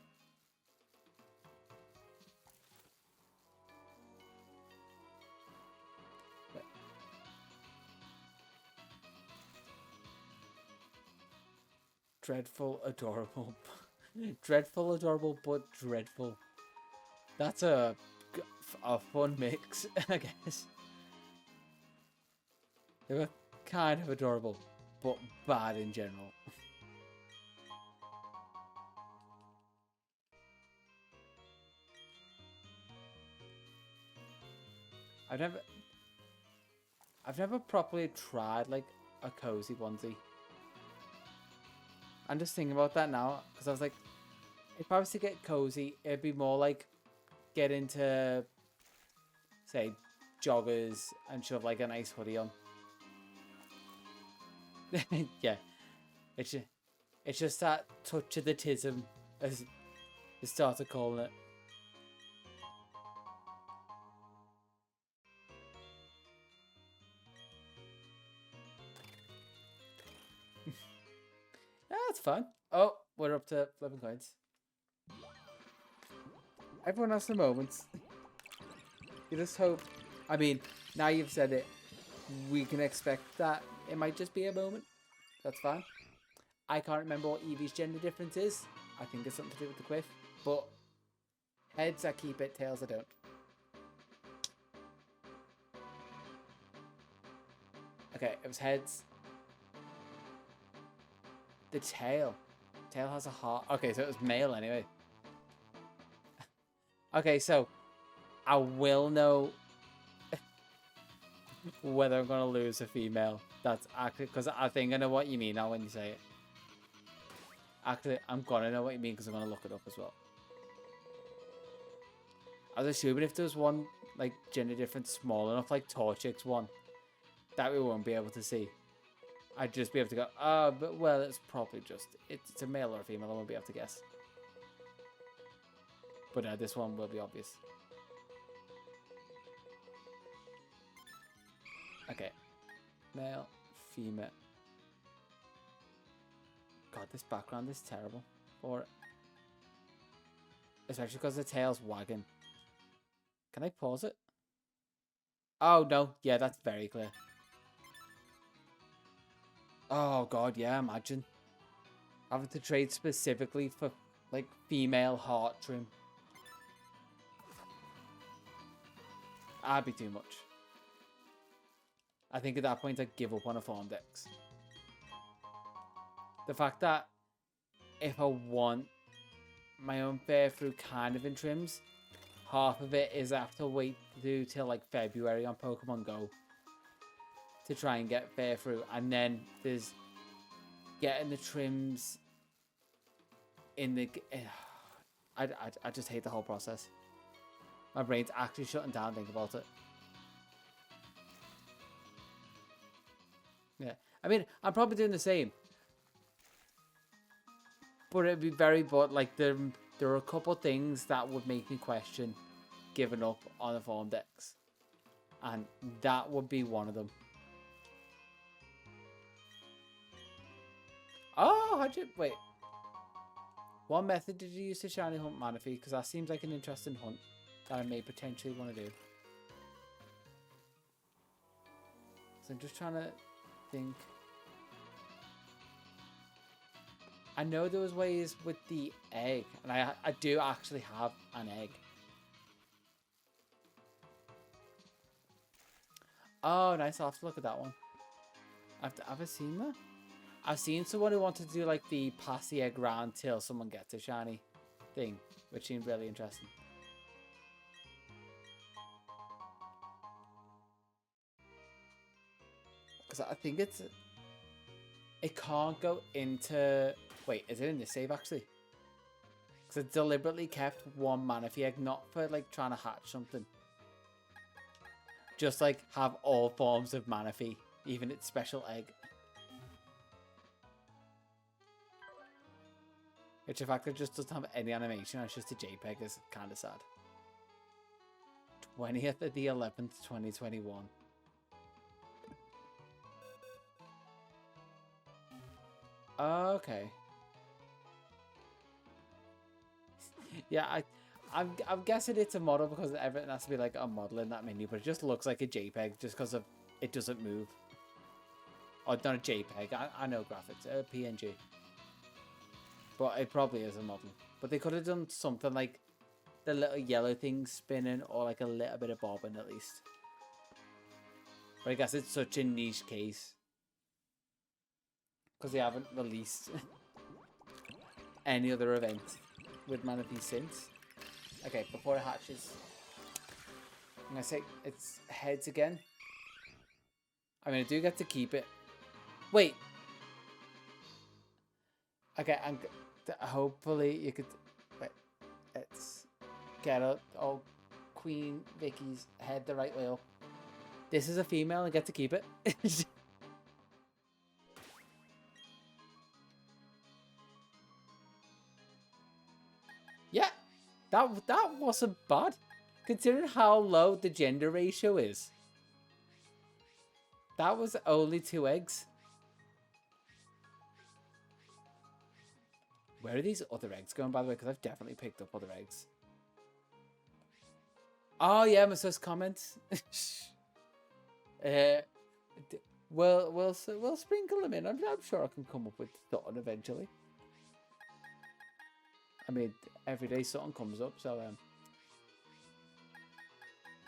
S1: Dreadful, adorable. Dreadful, adorable, but dreadful. That's a fun mix, I guess. They were kind of adorable, but bad in general. I've never properly tried like a cozy onesie. I'm just thinking about that now because I was like, if I was to get cozy, it'd be more like get into, say, joggers and shove like a nice hoodie on. Yeah, it's just that touch of the tism, as they started calling it. Yeah, that's fun. Oh, we're up to flipping coins. Everyone has their moments. You just hope. I mean, now you've said it, we can expect that it might just be a moment. That's fine. I can't remember what Eevee's gender difference is. I think it's something to do with the quiff. But heads, I keep it. Tails, I don't. Okay, it was heads. The tail. Tail has a heart. Okay, so it was male anyway. Okay, so I will know whether I'm going to lose a female. That's actually, because I think I know what you mean now when you say it. Actually, I'm going to know what you mean because I'm going to look it up as well. I was assuming if there was one, like, gender difference small enough, like Torchic's one, that we won't be able to see. I'd just be able to go, oh, but, well, it's probably just, it's a male or a female, I won't be able to guess. But this one will be obvious. Okay. Male, female. God, this background is terrible for it. Especially because the tail's wagging. Can I pause it? Oh, no. Yeah, that's very clear. Oh, God, yeah, imagine. Having to trade specifically for, like, female heart trim. That'd be too much. I think at that point I'd give up on a farm DEX. The fact that if I want my own fare through kind of in trims, half of it is I have to wait to do till like February on Pokemon Go to try and get fare through, and then there's getting the trims in the. I just hate the whole process. My brain's actually shutting down thinking about it. Yeah, I mean, I'm probably doing the same. But it'd be very, but like there are a couple things that would make me question giving up on a farm DEX. And that would be one of them. Oh, how'd you, wait. What method did you use to shiny hunt Manaphy? Because that seems like an interesting hunt that I may potentially want to do. So I'm just trying to think. I know there was ways with the egg, and I do actually have an egg. Oh, nice. I'll have to look at that one. Have I seen that? I've seen someone who wanted to do like the pass the egg round till someone gets a shiny thing, which seemed really interesting. Because I think it can't go into. Wait, is it in this save actually? Because it deliberately kept one Manaphy egg, not for like trying to hatch something. Just like have all forms of Manaphy, even its special egg. Which the fact that it just doesn't have any animation, it's just a JPEG is kind of sad. 20th of the 11th, 2021. Okay. Yeah, I'm guessing it's a model because everything has to be like a model in that menu, but it just looks like a JPEG just because of it doesn't move. Oh, not a JPEG. I know graphics, a PNG. But it probably is a model. But they could have done something like the little yellow thing spinning, or like a little bit of bobbing at least. But I guess it's such a niche case because they haven't released any other event with Manaphy since. Okay, before it hatches, I'm gonna say it's heads again. I mean, I do get to keep it. Wait. Okay, and hopefully you could. Wait, let's get up. Oh, Queen Vicky's head the right way up. This is a female and get to keep it. Yeah, that wasn't bad, considering how low the gender ratio is. That was only 2 eggs. Where are these other eggs going, by the way? Because I've definitely picked up other eggs. Oh yeah, my sus comments. uh, we'll sprinkle them in. I'm sure I can come up with something eventually. I mean, every day something comes up, so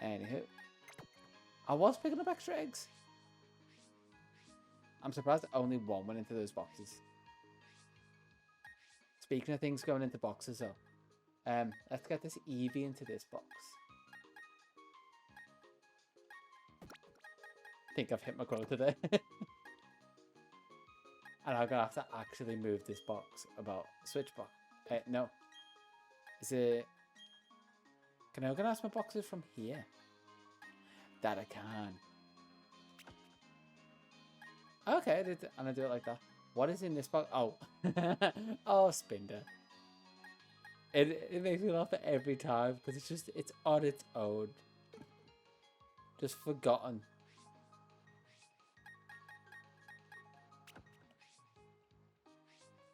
S1: anywho, I was picking up extra eggs. I'm surprised only one went into those boxes. Speaking of things going into boxes, though, let's get this Eevee into this box. I think I've hit my goal today. And I'm gonna have to actually move this box about. Switch box. No. Is it? Can I organize my boxes from here? That I can. Okay, and I do it like that. What is in this box? Oh. Oh, Spinder. It makes me laugh every time because it's on its own. Just forgotten.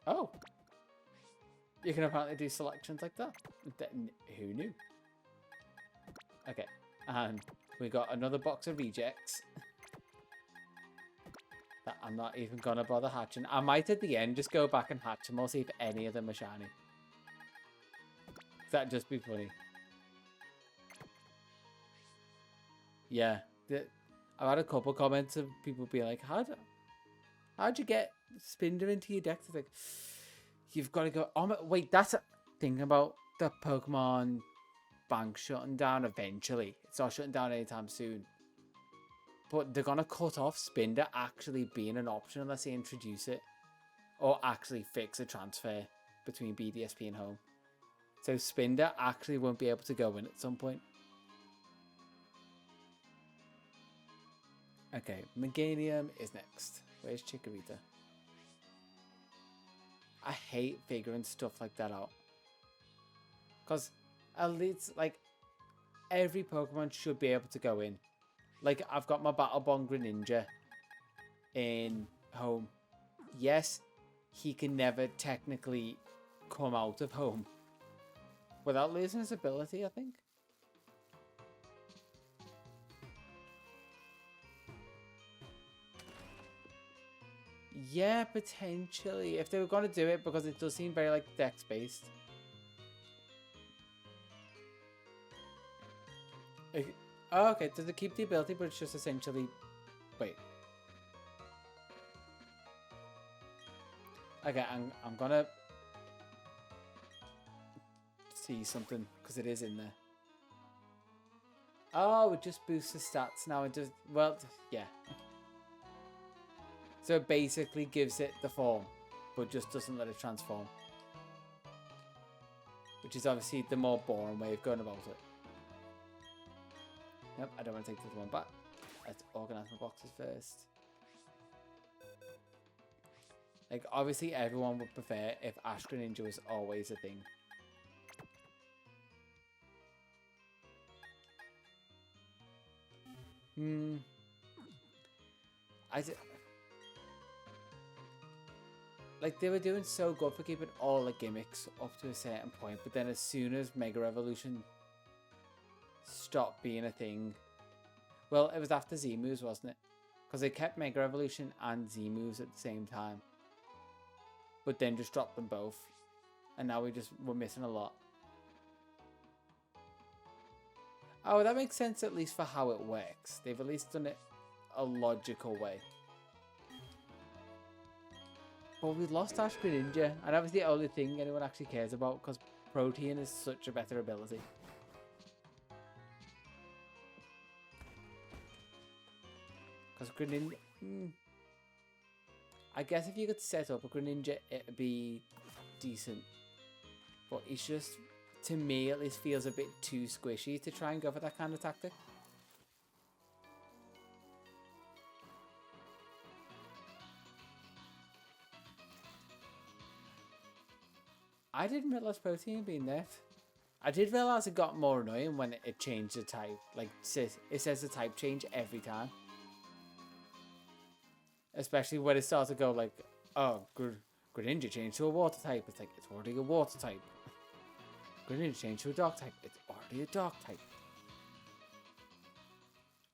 S1: Oh. You can apparently do selections like that. Who knew? Okay. And we got another box of rejects. That I'm not even going to bother hatching. I might at the end just go back and hatch them. We'll see if any of them are shiny. That'd just be funny. Yeah. I've had a couple comments of people being like, how'd you get Spinder into your deck? It's like, you've got to go. Oh, wait, that's a thing about the Pokemon bank shutting down eventually. It's not shutting down anytime soon. But they're going to cut off Spinder actually being an option unless they introduce it. Or actually fix a transfer between BDSP and home. So Spinder actually won't be able to go in at some point. Okay, Meganium is next. Where's Chikorita? I hate figuring stuff like that out. Because at least, like, every Pokemon should be able to go in. Like, I've got my Battle Bond Greninja in home. Yes, he can never technically come out of home without losing his ability, I think. Yeah, potentially. If they were going to do it, because it does seem very, like, dex-based. Oh, okay. Does it keep the ability, but it's just essentially... Wait. Okay, I'm gonna... see something, because it is in there. Oh, it just boosts the stats now. It does... Well, yeah. So it basically gives it the form, but just doesn't let it transform. Which is obviously the more boring way of going about it. Nope, I don't want to take this one back. Let's organize my boxes first. Like, obviously everyone would prefer if Ash Greninja was always a thing. Like, they were doing so good for keeping all the gimmicks up to a certain point, but then as soon as Mega Evolution stopped being a thing, well, it was after Z-Moves, wasn't it? Because they kept Mega Evolution and Z-Moves at the same time, but then just dropped them both, and now we're missing a lot. Oh, that makes sense, at least for how it works. They've at least done it a logical way. But we lost Ash Greninja, and that was the only thing anyone actually cares about, because Protein is such a better ability. Because Greninja... I guess if you could set up a Greninja, it'd be decent. But he's just, to me at least, feels a bit too squishy to try and go for that kind of tactic. I didn't realize Protein being nerfed. I did realize it got more annoying when it changed the type. Like, it says the type change every time. Especially when it starts to go like, oh, Greninja changed to a water type. It's like, it's already a water type. Greninja changed to a dark type. It's already a dark type.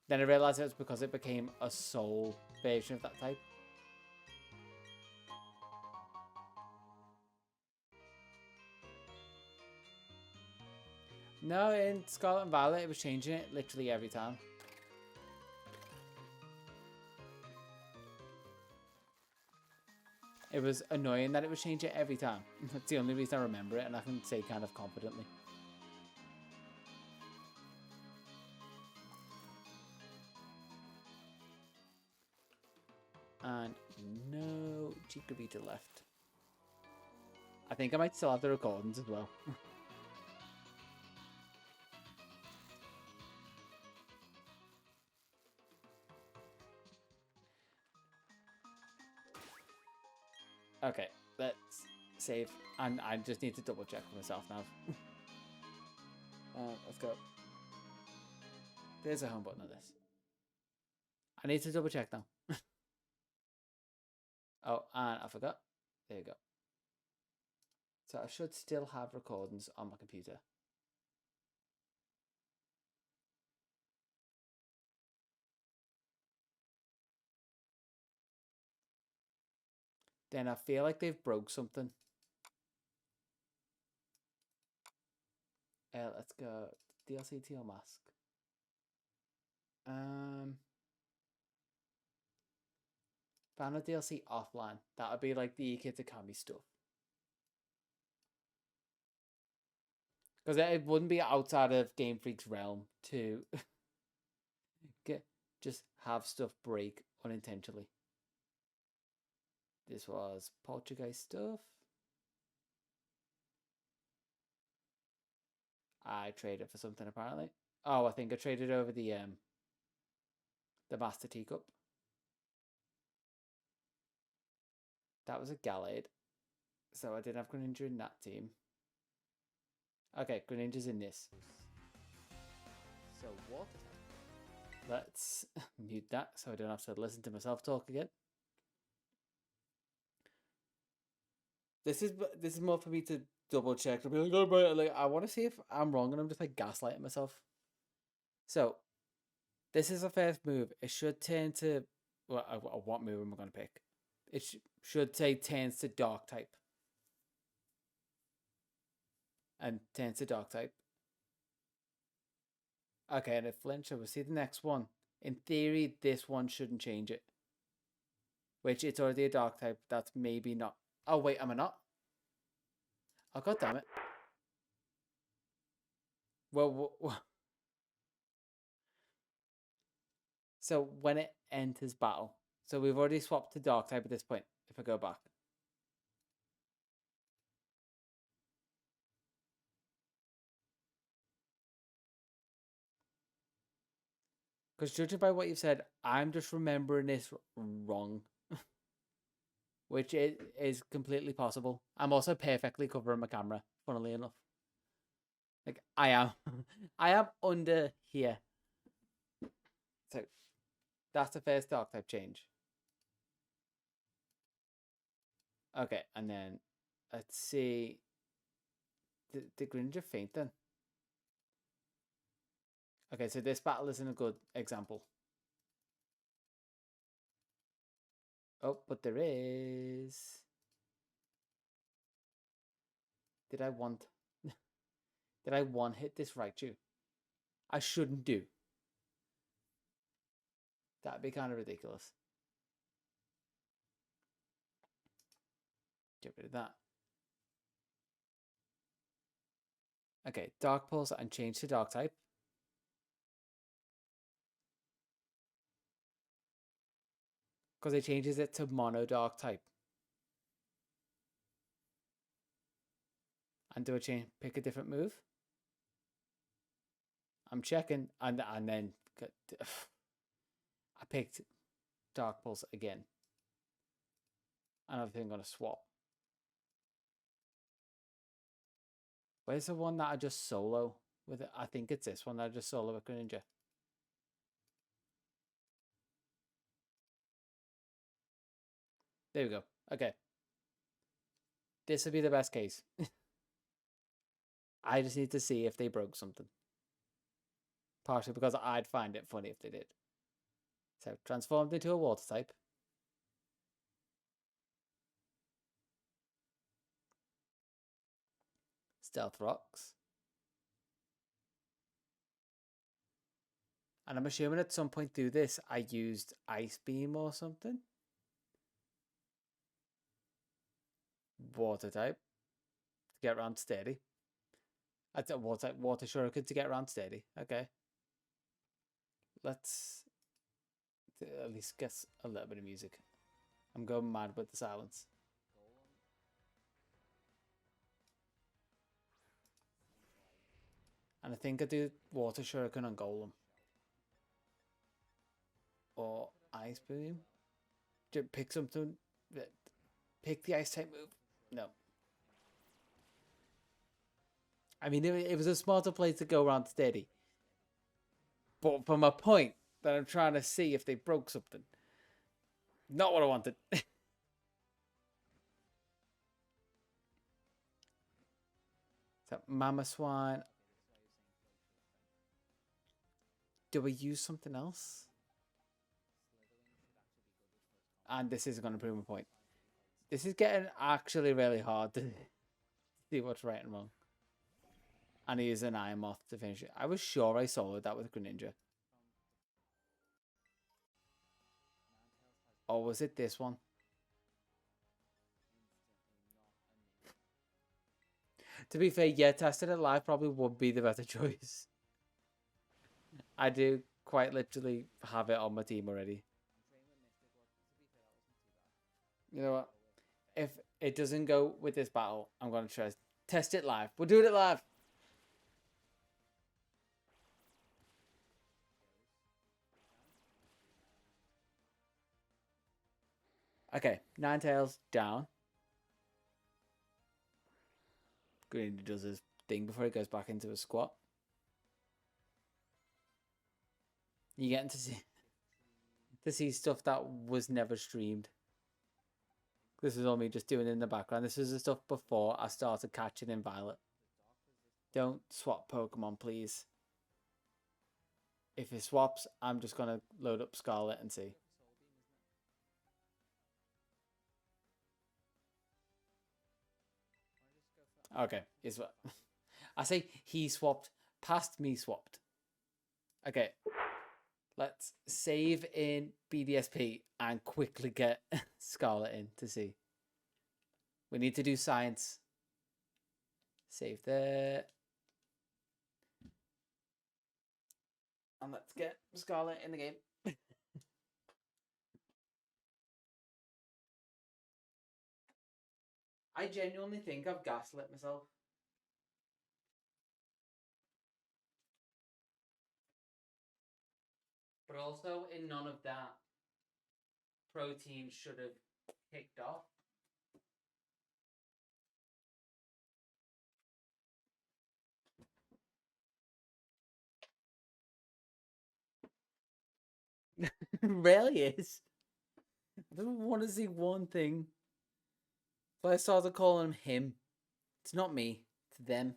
S1: Then I realized it was because it became a soul version of that type. No, in Scarlet and Violet, it was changing it literally every time. It was annoying that it was changing it every time. That's the only reason I remember it, and I can say kind of confidently. And no Chikorita left. I think I might still have the recordings as well. Okay, let's save. And I just need to double check for myself now. Let's go. There's a home button on this. I need to double check now. Oh, and I forgot. There you go. So I should still have recordings on my computer. Then I feel like they've broke something. Let's go DLC Teal Mask. Found a DLC offline. That would be like the Kids Akami stuff. Because it wouldn't be outside of Game Freak's realm to just have stuff break unintentionally. This was Poltergeist stuff. I traded for something apparently. Oh, I think I traded over the Master Teacup. That was a Gallade. So I didn't have Greninja in that team. Okay, Greninja's in this. So what? Let's mute that so I don't have to listen to myself talk again. This is more for me to double check. I'll be like, oh, right. Like, I want to see if I'm wrong and I'm just like gaslighting myself. So this is the first move. It should turn to what move am I going to pick? It should say turns to Dark type. And turns to Dark type. Okay, and it flinched. So we'll see the next one. In theory, this one shouldn't change it. Which it's already a Dark type. That's maybe not. Oh, wait, am I not? Oh, god damn it. Well, so when it enters battle. So we've already swapped to Dark type at this point, if I go back. Because judging by what you've said, I'm just remembering this wrong. Which is completely possible. I'm also perfectly covering my camera, funnily enough. Like, I am. I am under here. So, that's the first Dark type change. Okay, and then, let's see. The Greninja faint then? Okay, so this battle isn't a good example. Oh, but there is. Did I want hit this Raichu? I shouldn't do. That'd be kind of ridiculous. Get rid of that. Okay, Dark Pulse and change to Dark type. Because it changes it to Mono Dark type. And do a change, pick a different move. I'm checking, and then I picked Dark Pulse again. And I think I'm going to swap. Where's the one that I just solo with it? I think it's this one that I just solo with Greninja. There we go. Okay. This would be the best case. I just need to see if they broke something. Partially because I'd find it funny if they did. So transformed into a water type. Stealth rocks. And I'm assuming at some point through this, I used ice beam or something. Water type to get around steady. That's a water shuriken to get around steady. Okay. Let's at least get a little bit of music. I'm going mad with the silence. And I think I do water shuriken on golem. Or ice beam. Pick something. Pick the ice type move. No. I mean, it was a smarter play to go around steady. But from a point that I'm trying to see if they broke something. Not what I wanted. So, Mama Swine. Do we use something else? And this is going to prove my point. This is getting actually really hard to see what's right and wrong. And he is an Iron Moth to finish it. I was sure I soloed that with Greninja. Or was it this one? To be fair, yeah, testing it live probably would be the better choice. I do quite literally have it on my team already. You know what? If it doesn't go with this battle, I'm going to try to test it live. We're doing it live. Okay, Ninetales down. Green does his thing before he goes back into a squat. You're getting to see stuff that was never streamed. This is all me just doing in the background. This is the stuff before I started catching in Violet. Don't swap Pokemon, please. If it swaps, I'm just going to load up Scarlet and see. Okay, is what I say. He swapped past me swapped. Okay, let's save in BDSP and quickly get Scarlet in to see. We need to do science. Save there. And let's get Scarlet in the game. I genuinely think I've gaslit myself. But also, in none of that, protein should have kicked off. Really is. I don't want to see one thing. So I started calling him. It's not me. It's them.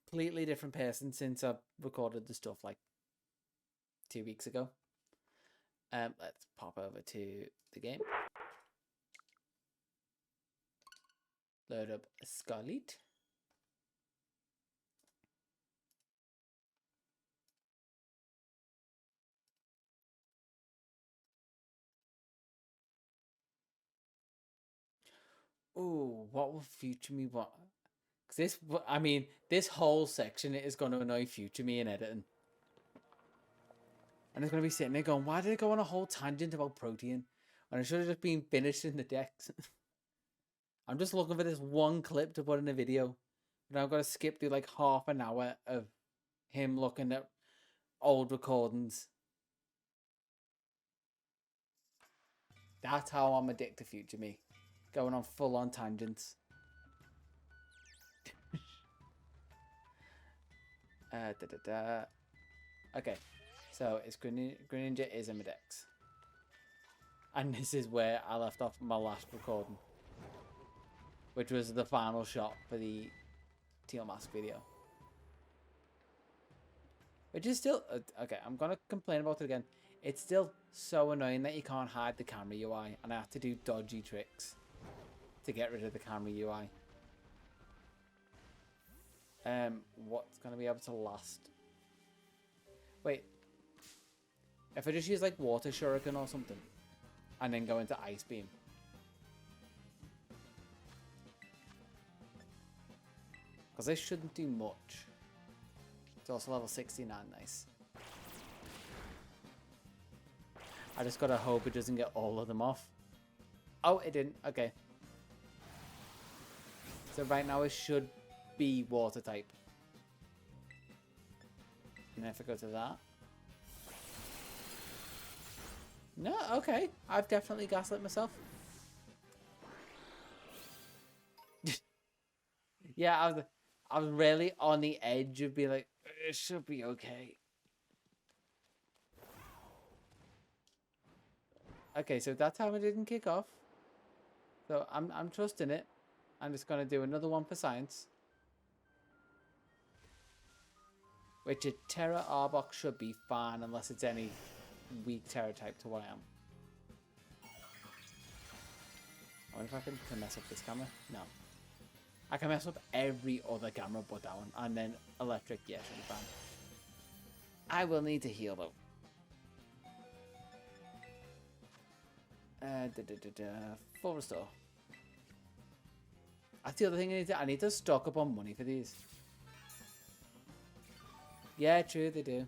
S1: Completely different person since I recorded the stuff like 2 weeks ago. Let's pop over to the game. Load up Scarlet. Oh, what will future me want? Because this whole section is going to annoy future me in editing. And it's going to be sitting there going, why did it go on a whole tangent about protein? When it should have just been finished in the DEX. I'm just looking for this one clip to put in a video. But I've got to skip through like half an hour of him looking at old recordings. That's how I'm addicted to future me. Going on full on tangents. Okay. So it's Greninja is in my DEX. And this is where I left off my last recording. Which was the final shot for the Teal Mask video. Which is still... okay, I'm going to complain about it again. It's still so annoying that you can't hide the camera UI, and I have to do dodgy tricks to get rid of the camera UI. What's gonna be able to last? Wait, if I just use like water shuriken or something, and then go into ice beam. Because this shouldn't do much. It's also level 69, nice. I just gotta hope it doesn't get all of them off. Oh, it didn't. Okay. So right now it should be water type. And if I go to that. No, okay. I've definitely gaslit myself. Yeah, I was really on the edge of being like, it should be okay. Okay, so that time it didn't kick off. So I'm trusting it. I'm just gonna do another one for science. Which a Terra Arbok should be fine unless it's any weak Terra type to what I am. I wonder if I can mess up this camera. No. I can mess up every other camera but that one. And then electric, yeah, should be fine. I will need to heal though. Full restore. That's the other thing I need to stock up on money for these. Yeah, true, they do.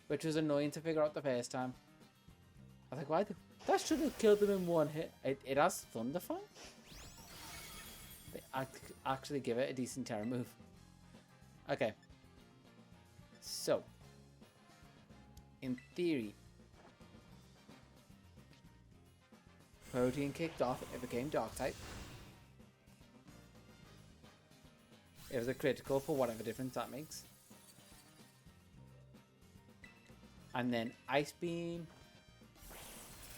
S1: Which was annoying to figure out the first time. I was like, why? That should have killed them in one hit. It has Thunderfall? They actually give it a decent Terra move. Okay. So. In theory. Protein kicked off, it became Dark type. It was a critical for whatever difference that makes. And then Ice Beam.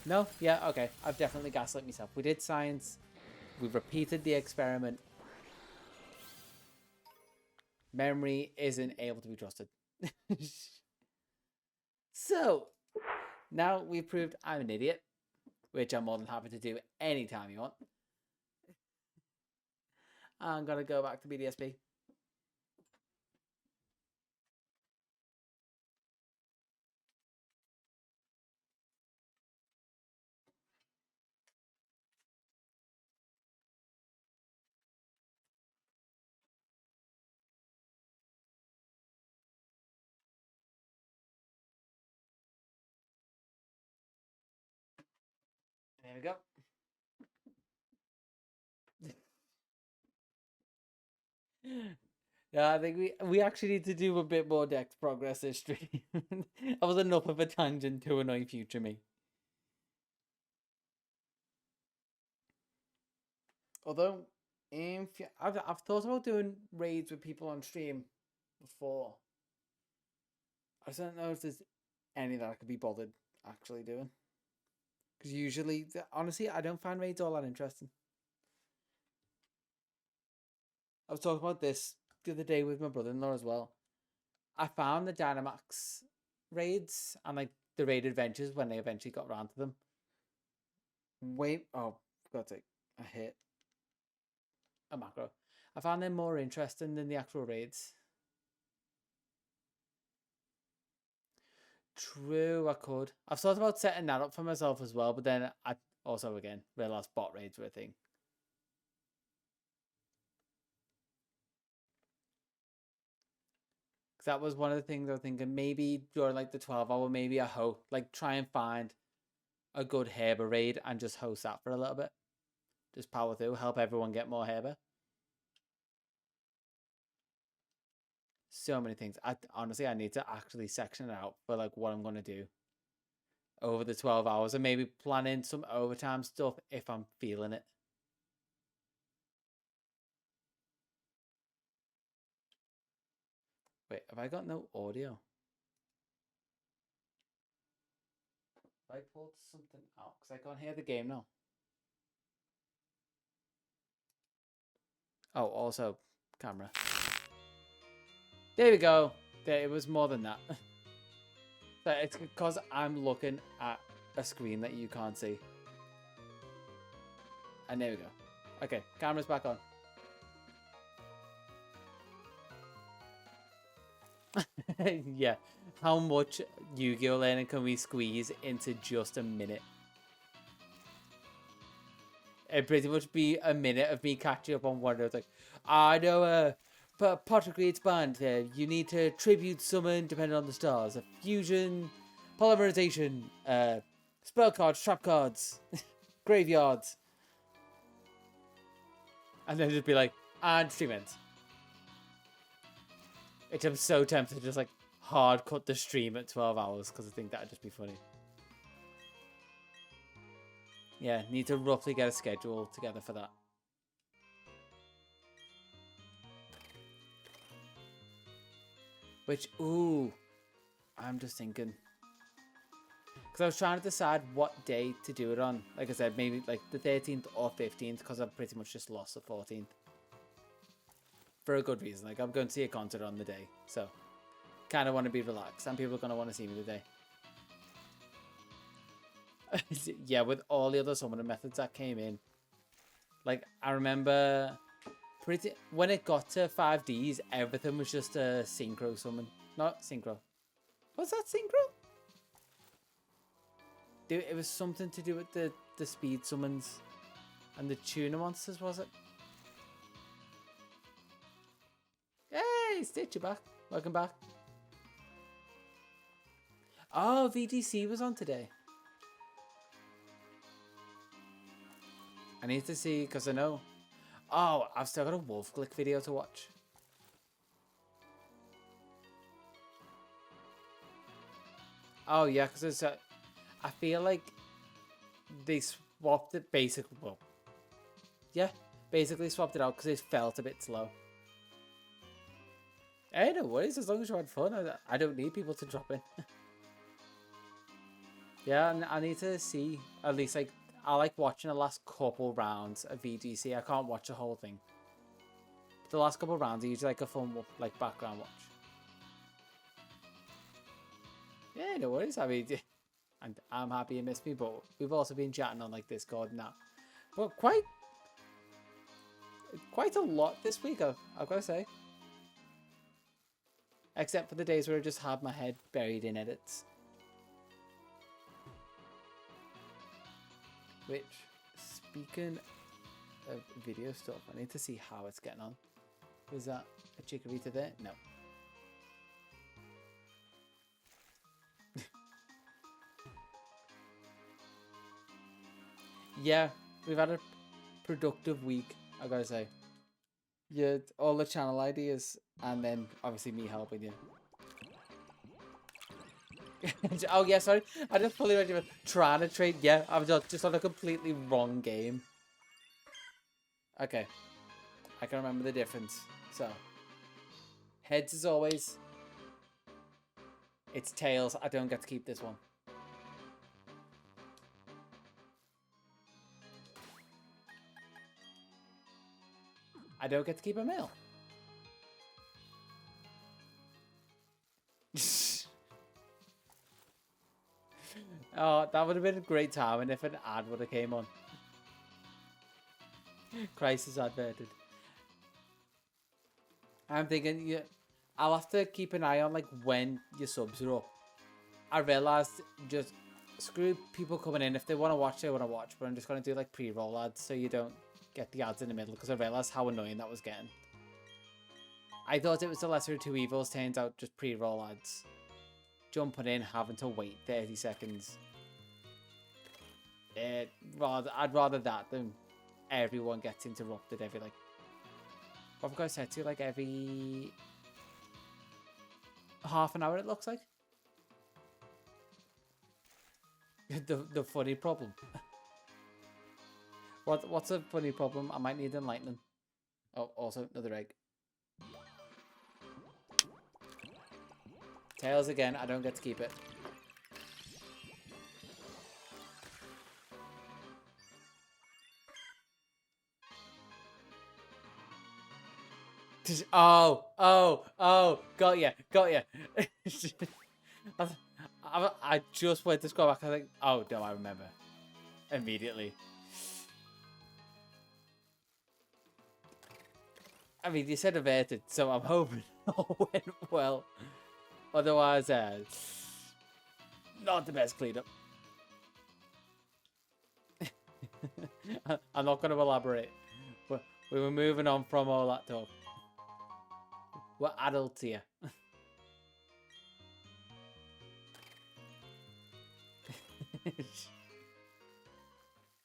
S1: No, yeah, okay. I've definitely gaslit myself. We did science. We repeated the experiment. Memory isn't able to be trusted. So, now we've proved I'm an idiot. Which I'm more than happy to do anytime you want. I'm going to go back to BDSP. There we go. Yeah, I think we actually need to do a bit more DEX progress this stream. That was enough of a tangent to annoy future me. Although, I've thought about doing raids with people on stream before. I just don't know if there's any that I could be bothered actually doing. Because usually, honestly, I don't find raids all that interesting. I was talking about this the other day with my brother-in-law as well. I found the Dynamax raids and like the raid adventures when they eventually got around to them. Wait, oh, for God's sake, I hit a macro. I found them more interesting than the actual raids. True, I could. I've thought about setting that up for myself as well, but then I also, again, realised bot raids were a thing. Because that was one of the things I was thinking, maybe during like the 12-hour, maybe like try and find a good Herber raid and just host that for a little bit. Just power through, help everyone get more Herber. So many things. Honestly, I need to actually section it out for like what I'm going to do over the 12 hours and maybe plan in some overtime stuff if I'm feeling it. Wait, have I got no audio? Have I pulled something out? Because I can't hear the game now. Oh, also camera. There we go. There, it was more than that. So it's because I'm looking at a screen that you can't see. And there we go. Okay, camera's back on. Yeah. How much Yu-Gi-Oh learning can we squeeze into just a minute? It'd pretty much be a minute of me catching up on what I was like. I know Potter creates band. You need to tribute summon depending on the stars. A fusion, polymerization, spell cards, trap cards, graveyards. And then just be like, and stream ends. Which I'm so tempted to just like hard cut the stream at 12 hours because I think that'd just be funny. Yeah, need to roughly get a schedule together for that. Which, ooh, I'm just thinking. Because I was trying to decide what day to do it on. Like I said, maybe like the 13th or 15th because I've pretty much just lost the 14th. For a good reason. Like, I'm going to see a concert on the day. So, kind of want to be relaxed. And people are going to want to see me today. Yeah, with all the other summoning methods that came in. Like, I remember when it got to 5Ds, everything was just a synchro summon. Not synchro. Was that synchro? It was something to do with the speed summons and the tuna monsters, was it? Hey, Stitch, you're back. Welcome back. Oh, VDC was on today. I need to see, because I know. Oh, I've still got a Wolf Glick video to watch. Oh, yeah, because it's I feel like they swapped it basically. Well, yeah, basically swapped it out because it felt a bit slow. Hey, no worries, as long as you had fun. I don't need people to drop in. Yeah, I need to see at least like. I like watching the last couple rounds of VGC. I can't watch the whole thing. The last couple rounds are usually like a fun like background watch. Yeah, no worries. I mean, and I'm happy you missed me, but we've also been chatting on like Discord now. But quite a lot this week, I've got to say. Except for the days where I just had my head buried in edits. Which, speaking of video stuff, I need to see how it's getting on. Was that a Chikorita there? No. Yeah, we've had a productive week, I gotta say. Yeah, all the channel ideas, and then obviously me helping you. Oh yeah, sorry. I just fully read you were trying to trade. Yeah, I was just on a completely wrong game. Okay. I can remember the difference. So. Heads as always. It's tails. I don't get to keep this one. I don't get to keep a male. Oh, that would have been a great timing if an ad would have came on. Crisis adverted. I'm thinking, yeah, I'll have to keep an eye on like when your subs are up. I realized just screw people coming in. If they want to watch, they want to watch. But I'm just going to do like pre-roll ads so you don't get the ads in the middle because I realized how annoying that was getting. I thought it was the lesser of two evils. Turns out just pre-roll ads. Jumping in, having to wait 30 seconds. I'd rather that than everyone gets interrupted every like. What have I got set to? Like every half an hour, it looks like. the funny problem. What's a funny problem? I might need enlightening. Oh, also another egg. Tails again. I don't get to keep it. Oh, got ya. I just went to scroll back. I think, oh no, I remember immediately. I mean, you said averted, so I'm hoping all went well. Otherwise, not the best cleanup. I'm not going to elaborate. But we were moving on from all that talk. We're adults here.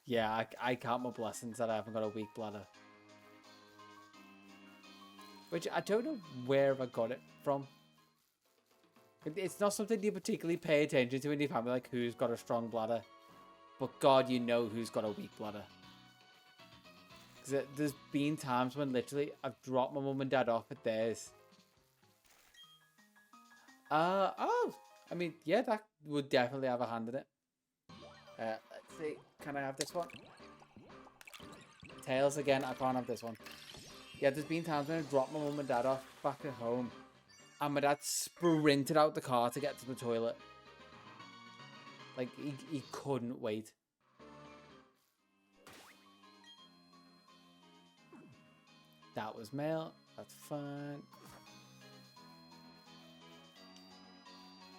S1: Yeah, I count my blessings that I haven't got a weak bladder. Which I don't know where I got it from. It's not something you particularly pay attention to in your family, like who's got a strong bladder. But God, you know who's got a weak bladder. Because there's been times when literally I've dropped my mum and dad off at theirs. Oh, I mean, yeah, that would definitely have a hand in it. Let's see, can I have this one? Tails again, I can't have this one. Yeah, there's been times when I dropped my mum and dad off back at home. And my dad sprinted out the car to get to the toilet. Like, he couldn't wait. That was mail. That's fine.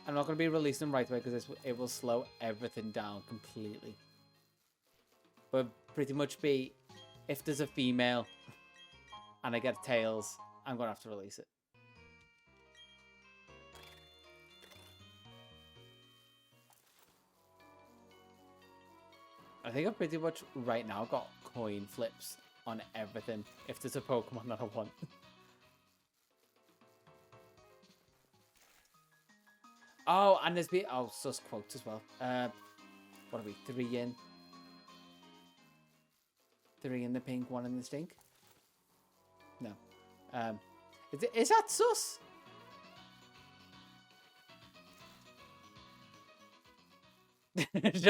S1: I'm not going to be releasing them right away because it will slow everything down completely. But pretty much be, if there's a female and I get tails, I'm going to have to release it. I think I've pretty much right now got coin flips on everything. If there's a Pokemon that I want. Oh, and there's been sus quotes as well. What are we? 3 in. 3 in the pink, 1 in the stink. No. Is that sus?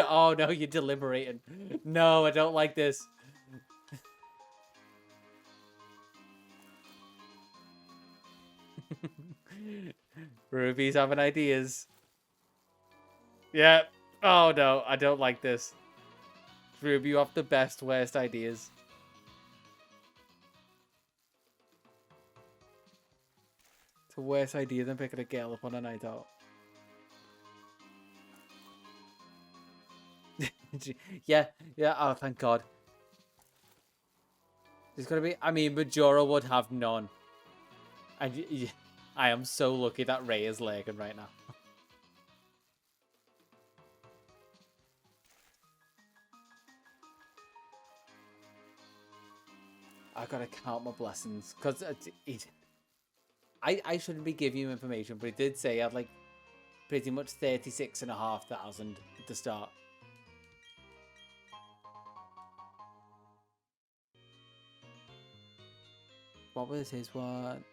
S1: Oh no, you're deliberating. No, I don't like this. Ruby's having ideas. Yeah. Oh no, I don't like this. Ruby, you have the best, worst ideas. It's a worse idea than picking a girl up on a night out. Yeah, oh thank God. There's gonna be, I mean, Majora would have none. And I am so lucky that Ray is lagging right now. I gotta count my blessings, because I shouldn't be giving you information, but it did say I had like pretty much 36,500 at the start. What was his one?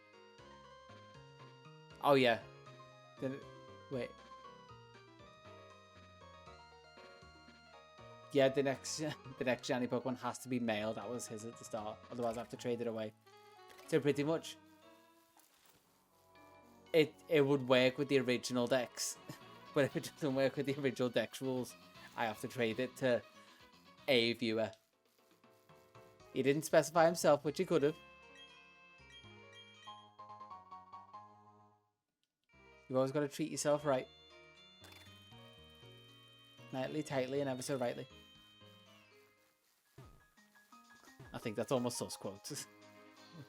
S1: Oh yeah. Wait. Yeah, the next shiny Pokemon has to be male. That was his at the start. Otherwise I have to trade it away. So pretty much it would work with the original DEX. But if it doesn't work with the original DEX rules, I have to trade it to a viewer. He didn't specify himself, which he could have. You've always got to treat yourself right. Nightly, tightly, and ever so rightly. I think that's almost sus quotes.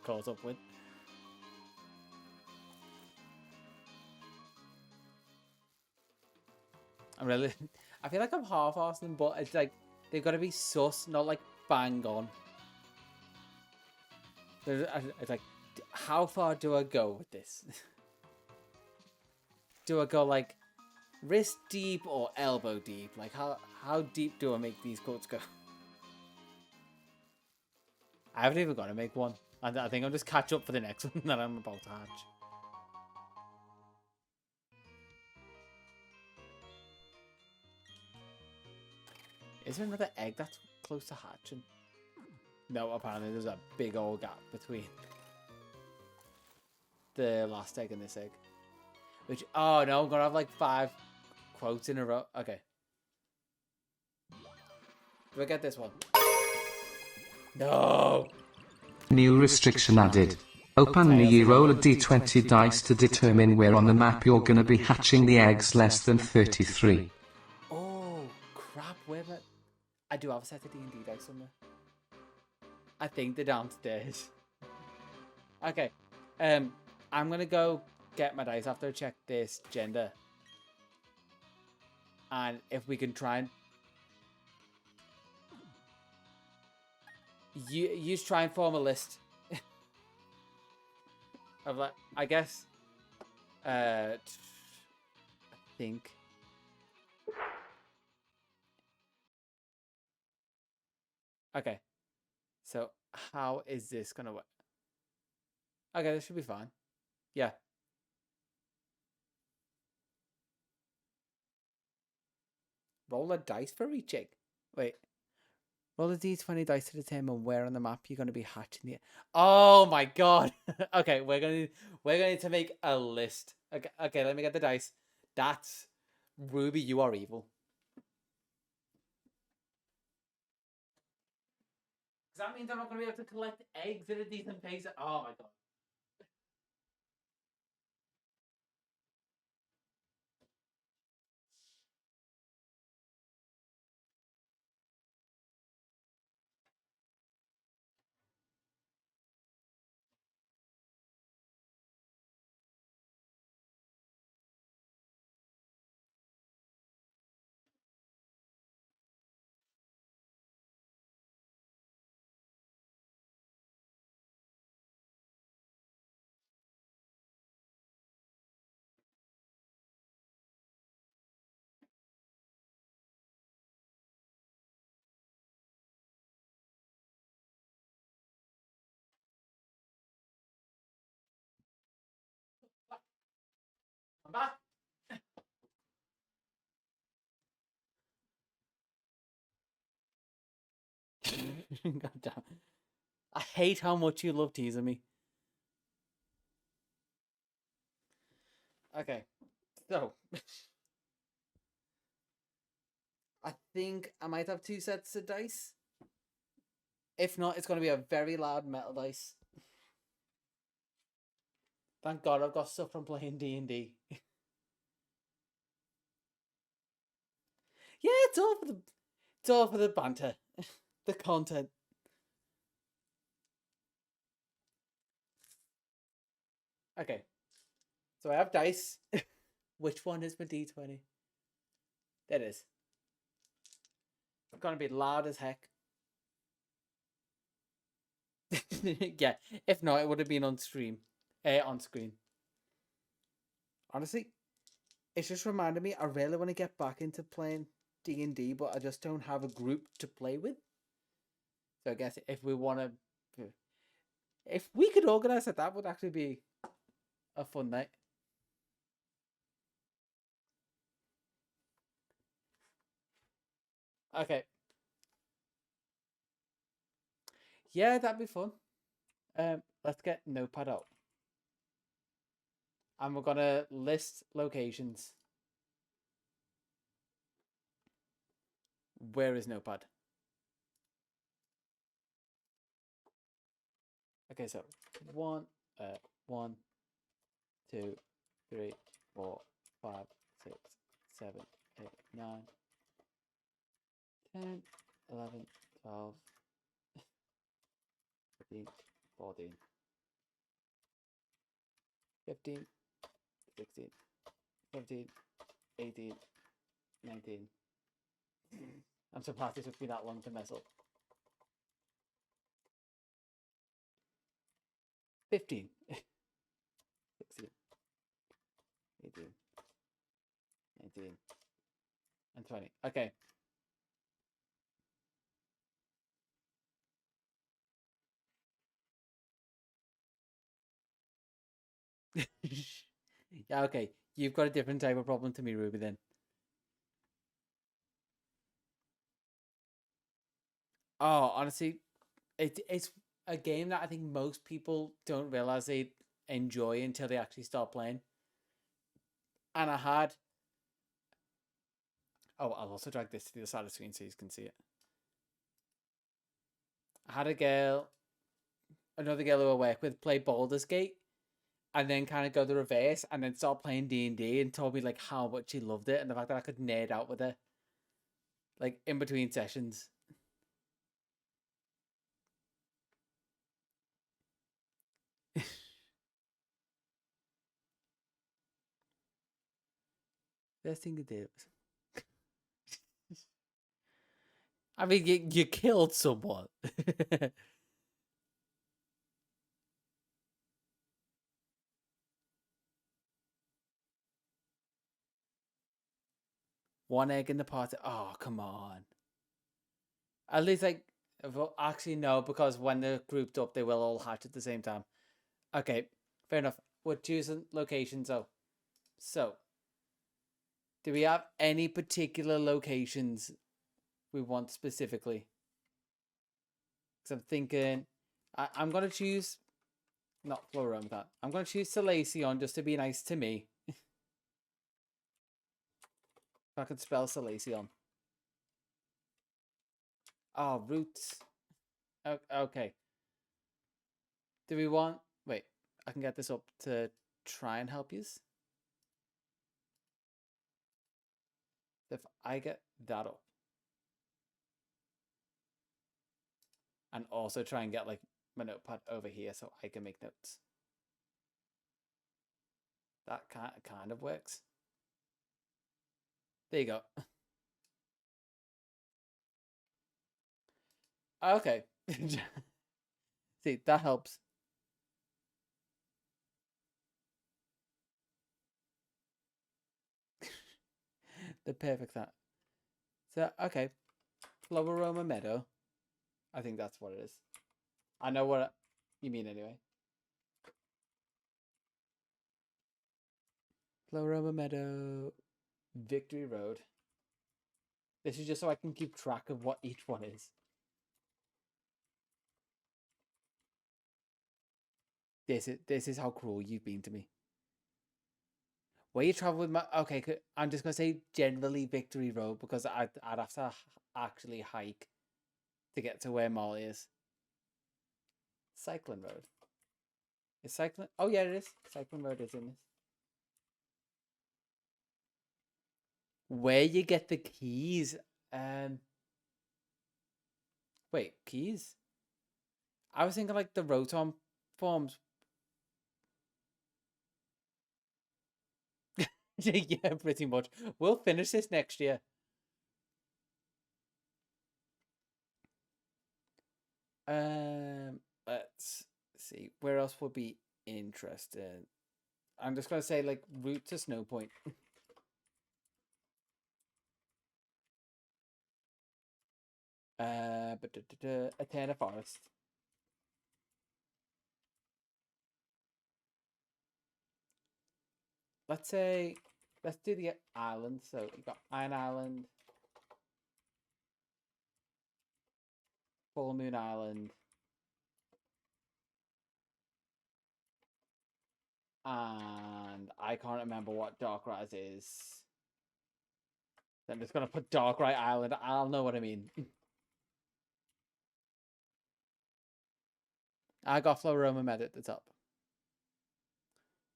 S1: Caught up with. I feel like I'm half-arsing them, but it's like, they've got to be sus, not like bang on. It's like, how far do I go with this? Do I go like wrist deep or elbow deep? Like how deep do I make these quotes go? I haven't even got to make one. I think I'll just catch up for the next one that I'm about to hatch. Is there another egg that's close to hatching? No, apparently there's a big old gap between the last egg and this egg. Which, oh no, I'm going to have like 5 quotes in a row. Okay. Do I get this one? No!
S2: New restriction added. Open the roll a d20 dice to determine where on the map you're gonna be hatching the eggs less than 33.
S1: Oh, crap. Where am I? I do have a set of D&D dice somewhere. I think they're downstairs. Okay. I'm gonna go get my dice after I check this gender. And if we can try and... You try and form a list. Of like, I guess... I think... Okay. So, how is this gonna work? Okay, this should be fine. Yeah. Roll a dice for each egg. Wait. Roll a d20 dice to determine where on the map you're going to be hatching it. Oh my god. Okay, we're going to need to make a list. Okay, let me get the dice. That's Ruby, you are evil. Does that mean I'm not going to be able to collect eggs at a decent pace? Oh my god. I'm back. God damn. I hate how much you love teasing me. Okay, so I think I might have 2 sets of dice. If not, it's going to be a very loud metal dice. Thank God I've got stuff from playing D&D. Yeah, it's all for the banter, the content. Okay, so I have dice. Which one is my D20? There it is. It's gonna be loud as heck. Yeah, if not, it would have been on stream, on screen. Honestly, it's just reminded me. I really want to get back into playing D&D, but I just don't have a group to play with. So I guess if we want to, if we could organize it, that would actually be a fun night. Okay. Yeah, that'd be fun. Let's get Notepad out. And we're gonna list locations. Where is Notepad? Okay, so 1, 1, 2, 3, 4, 5, 6, 7, 8, 9, 10, 11, 12, 13, 14, 15, 16, 17, 18, 19. I'm surprised it took me that long to mess up. 15, 16, 18, 19, and 20. Okay. Yeah, okay. You've got a different type of problem to me, Ruby, then. Oh, honestly, it's a game that I think most people don't realize they enjoy until they actually start playing. And Oh, I'll also drag this to the other side of the screen so you can see it. I had a girl, another girl who I work with, play Baldur's Gate, and then kind of go the reverse, and then start playing D&D, and told me like how much she loved it, and the fact that I could nerd out with her, like in between sessions. Best thing to do. I mean, you killed someone. One egg in the pot. Oh, come on. At least, like, well, actually, no, because when they're grouped up, they will all hatch at the same time. Okay, fair enough. We're choosing locations, though. So, do we have any particular locations we want specifically? Because I'm thinking, I'm going to choose, not Florome, that. I'm going to choose Salacion just to be nice to me. If I could spell Salacion. Oh, roots. Okay. Do we want... Wait, I can get this up to try and help you. If I get that up. And also try and get like my notepad over here so I can make notes. That kind of works. There you go. Okay. See, that helps. The perfect that. So, okay. Floweroma Meadow. I think that's what it is. I know what you mean anyway. Floweroma Meadow. Victory Road. This is just so I can keep track of what each one is. This is how cruel you've been to me. Where you travel with my... Okay, I'm just going to say generally Victory Road because I'd have to actually hike to get to where Molly is. Cycling Road. Is Cycling... Oh, yeah, it is. Cycling Road is in this. Where you get the keys. Wait, keys? I was thinking like the Rotom forms. Yeah, pretty much. We'll finish this next year. Let's see. Where else would be interesting? I'm just gonna say like route to Snow Point. Eterna Forest. Let's say let's do the island. So you got Iron Island, Full Moon Island, and I can't remember what Darkrai is. I'm just gonna put Darkrai Island. I'll know what I mean. I got Floroma Med at the top.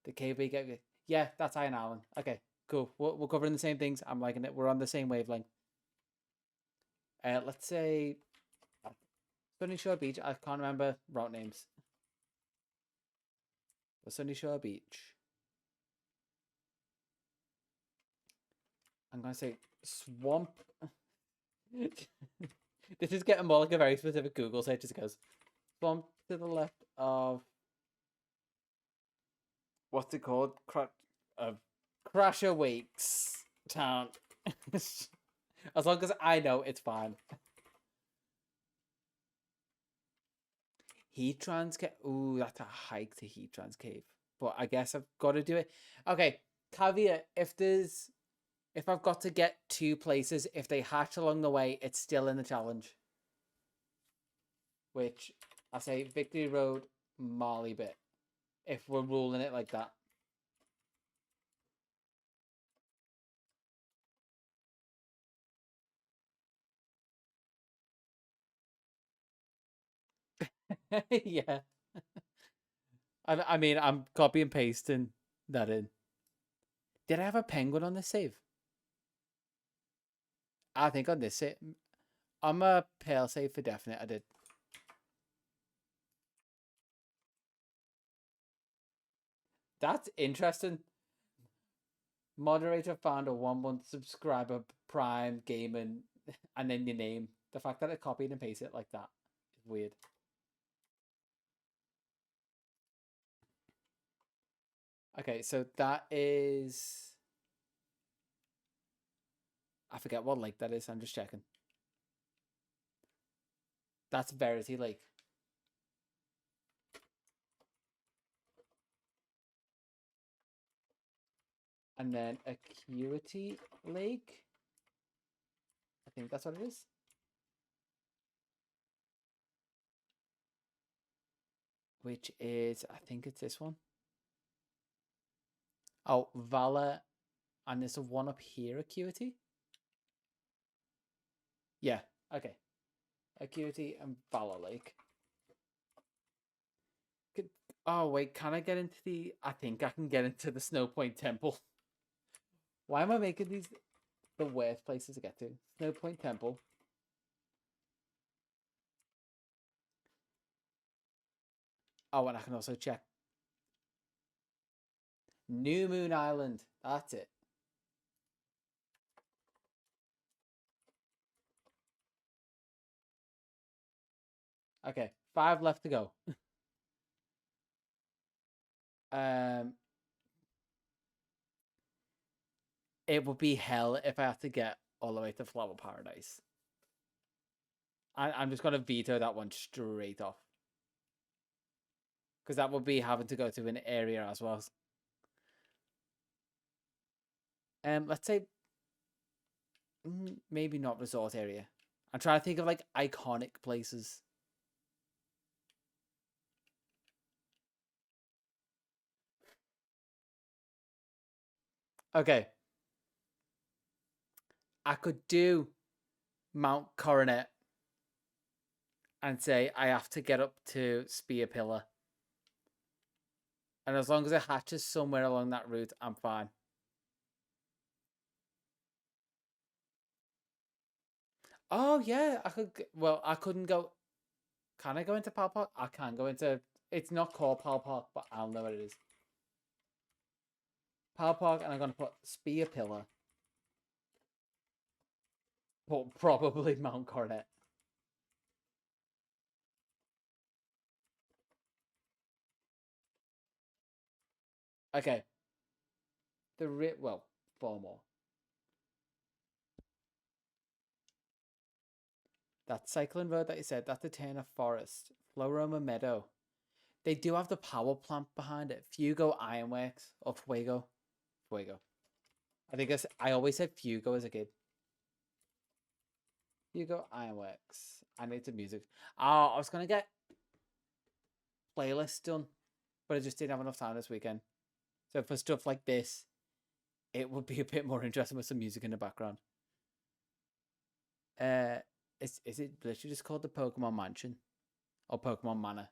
S1: The KB get yeah, that's Iron Island. Okay, cool. We're covering the same things. I'm liking it. We're on the same wavelength. Let's say Sunny Shore Beach. I can't remember route names. But Sunny Shore Beach. I'm gonna say Swamp. This is getting more like a very specific Google search as it goes. Swamp to the left of what's it called? Crasher Wakes Town. As long as I know, it's fine. Heatran's Cave. Ooh, that's a hike to Heatran's Cave. But I guess I've got to do it. Okay, caveat, if I've got to get 2 places, if they hatch along the way, it's still in the challenge. Which, I say Victory Road, Marley bit. If we're ruling it like that. Yeah. I mean, I'm copy and pasting that in. Did I have a penguin on this save? I think on this save. I'm a pale save for definite. I did. That's interesting. Moderator found a 1 month subscriber Prime gaming, and then your name. The fact that it copied and pasted it like that is weird. Okay, so that is. I forget what lake that is. I'm just checking. That's Verity Lake. And then Acuity Lake. I think that's what it is. Which is, I think it's this one. Oh, Vala. And there's a one up here, Acuity. Yeah, okay. Acuity and Vala Lake. Oh, wait, can I get into the... I think I can get into the Snow Point Temple. Why am I making these the worst places to get to? Snow Point Temple. Oh, and I can also check. New Moon Island. That's it. Okay, 5 left to go. It would be hell if I had to get all the way to Flower Paradise. I'm just going to veto that one straight off. Because that would be having to go to an area as well. Let's say maybe not resort area. I'm trying to think of like iconic places. Okay. I could do Mount Coronet and say I have to get up to Spear Pillar. And as long as it hatches somewhere along that route, I'm fine. Oh, yeah. I could... Well, I couldn't go... Can I go into Pal Park? I can go into... It's not called Pal Park, but I'll know what it is. Pal Park, and I'm going to put Spear Pillar. But probably Mount Coronet. Okay. Well, 4 more. That cycling road that you said, that's the Turner Forest. Floroma Meadow. They do have the power plant behind it. Fugo Ironworks. Or Fuego. Fuego. I always said Fugo as a kid. Fugo Ironworks. I need some music. Oh, I was going to get playlists done. But I just didn't have enough time this weekend. So for stuff like this, it would be a bit more interesting with some music in the background. Is it literally just called the Pokemon Mansion? Or Pokemon Manor?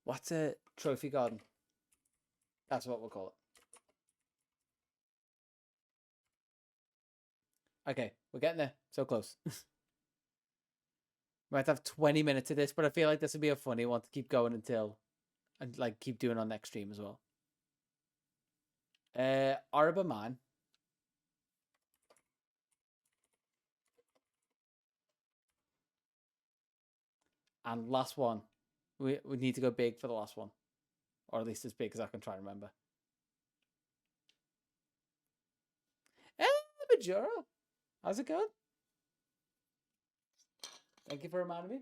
S1: What's a trophy garden? That's what we'll call it. Okay, we're getting there. So close. We might have 20 minutes of this, but I feel like this would be a funny one to keep going until... And like keep doing on next stream as well. Arbor Man. And last one. We need to go big for the last one. Or at least as big as I can try and remember. Majora. How's it going? Thank you for reminding me.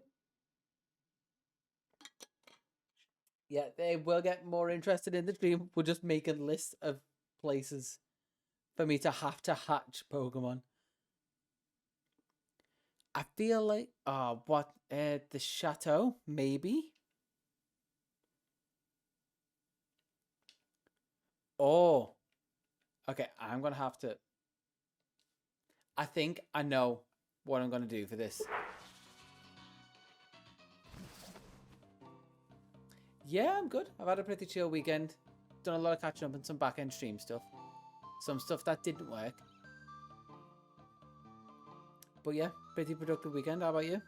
S1: Yeah, they will get more interested in the stream. We're just making lists of places for me to have to hatch Pokemon. I feel like, the chateau, maybe? Oh, okay, I'm going to have to... I think I know what I'm going to do for this. Yeah, I'm good. I've had a pretty chill weekend. Done a lot of catching up on some back-end stream stuff. Some stuff that didn't work. But yeah, pretty productive weekend. How about you?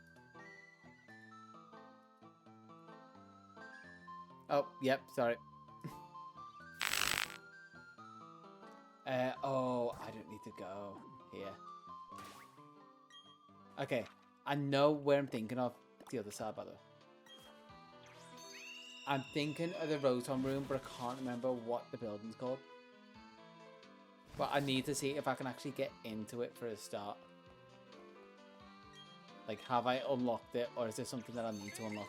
S1: Oh, yep, sorry. Oh, I don't need to go here. Okay, I know where I'm thinking of. The other side, by the way. I'm thinking of the Rotom room, but I can't remember what the building's called. But I need to see if I can actually get into it for a start. Like, have I unlocked it, or is there something that I need to unlock?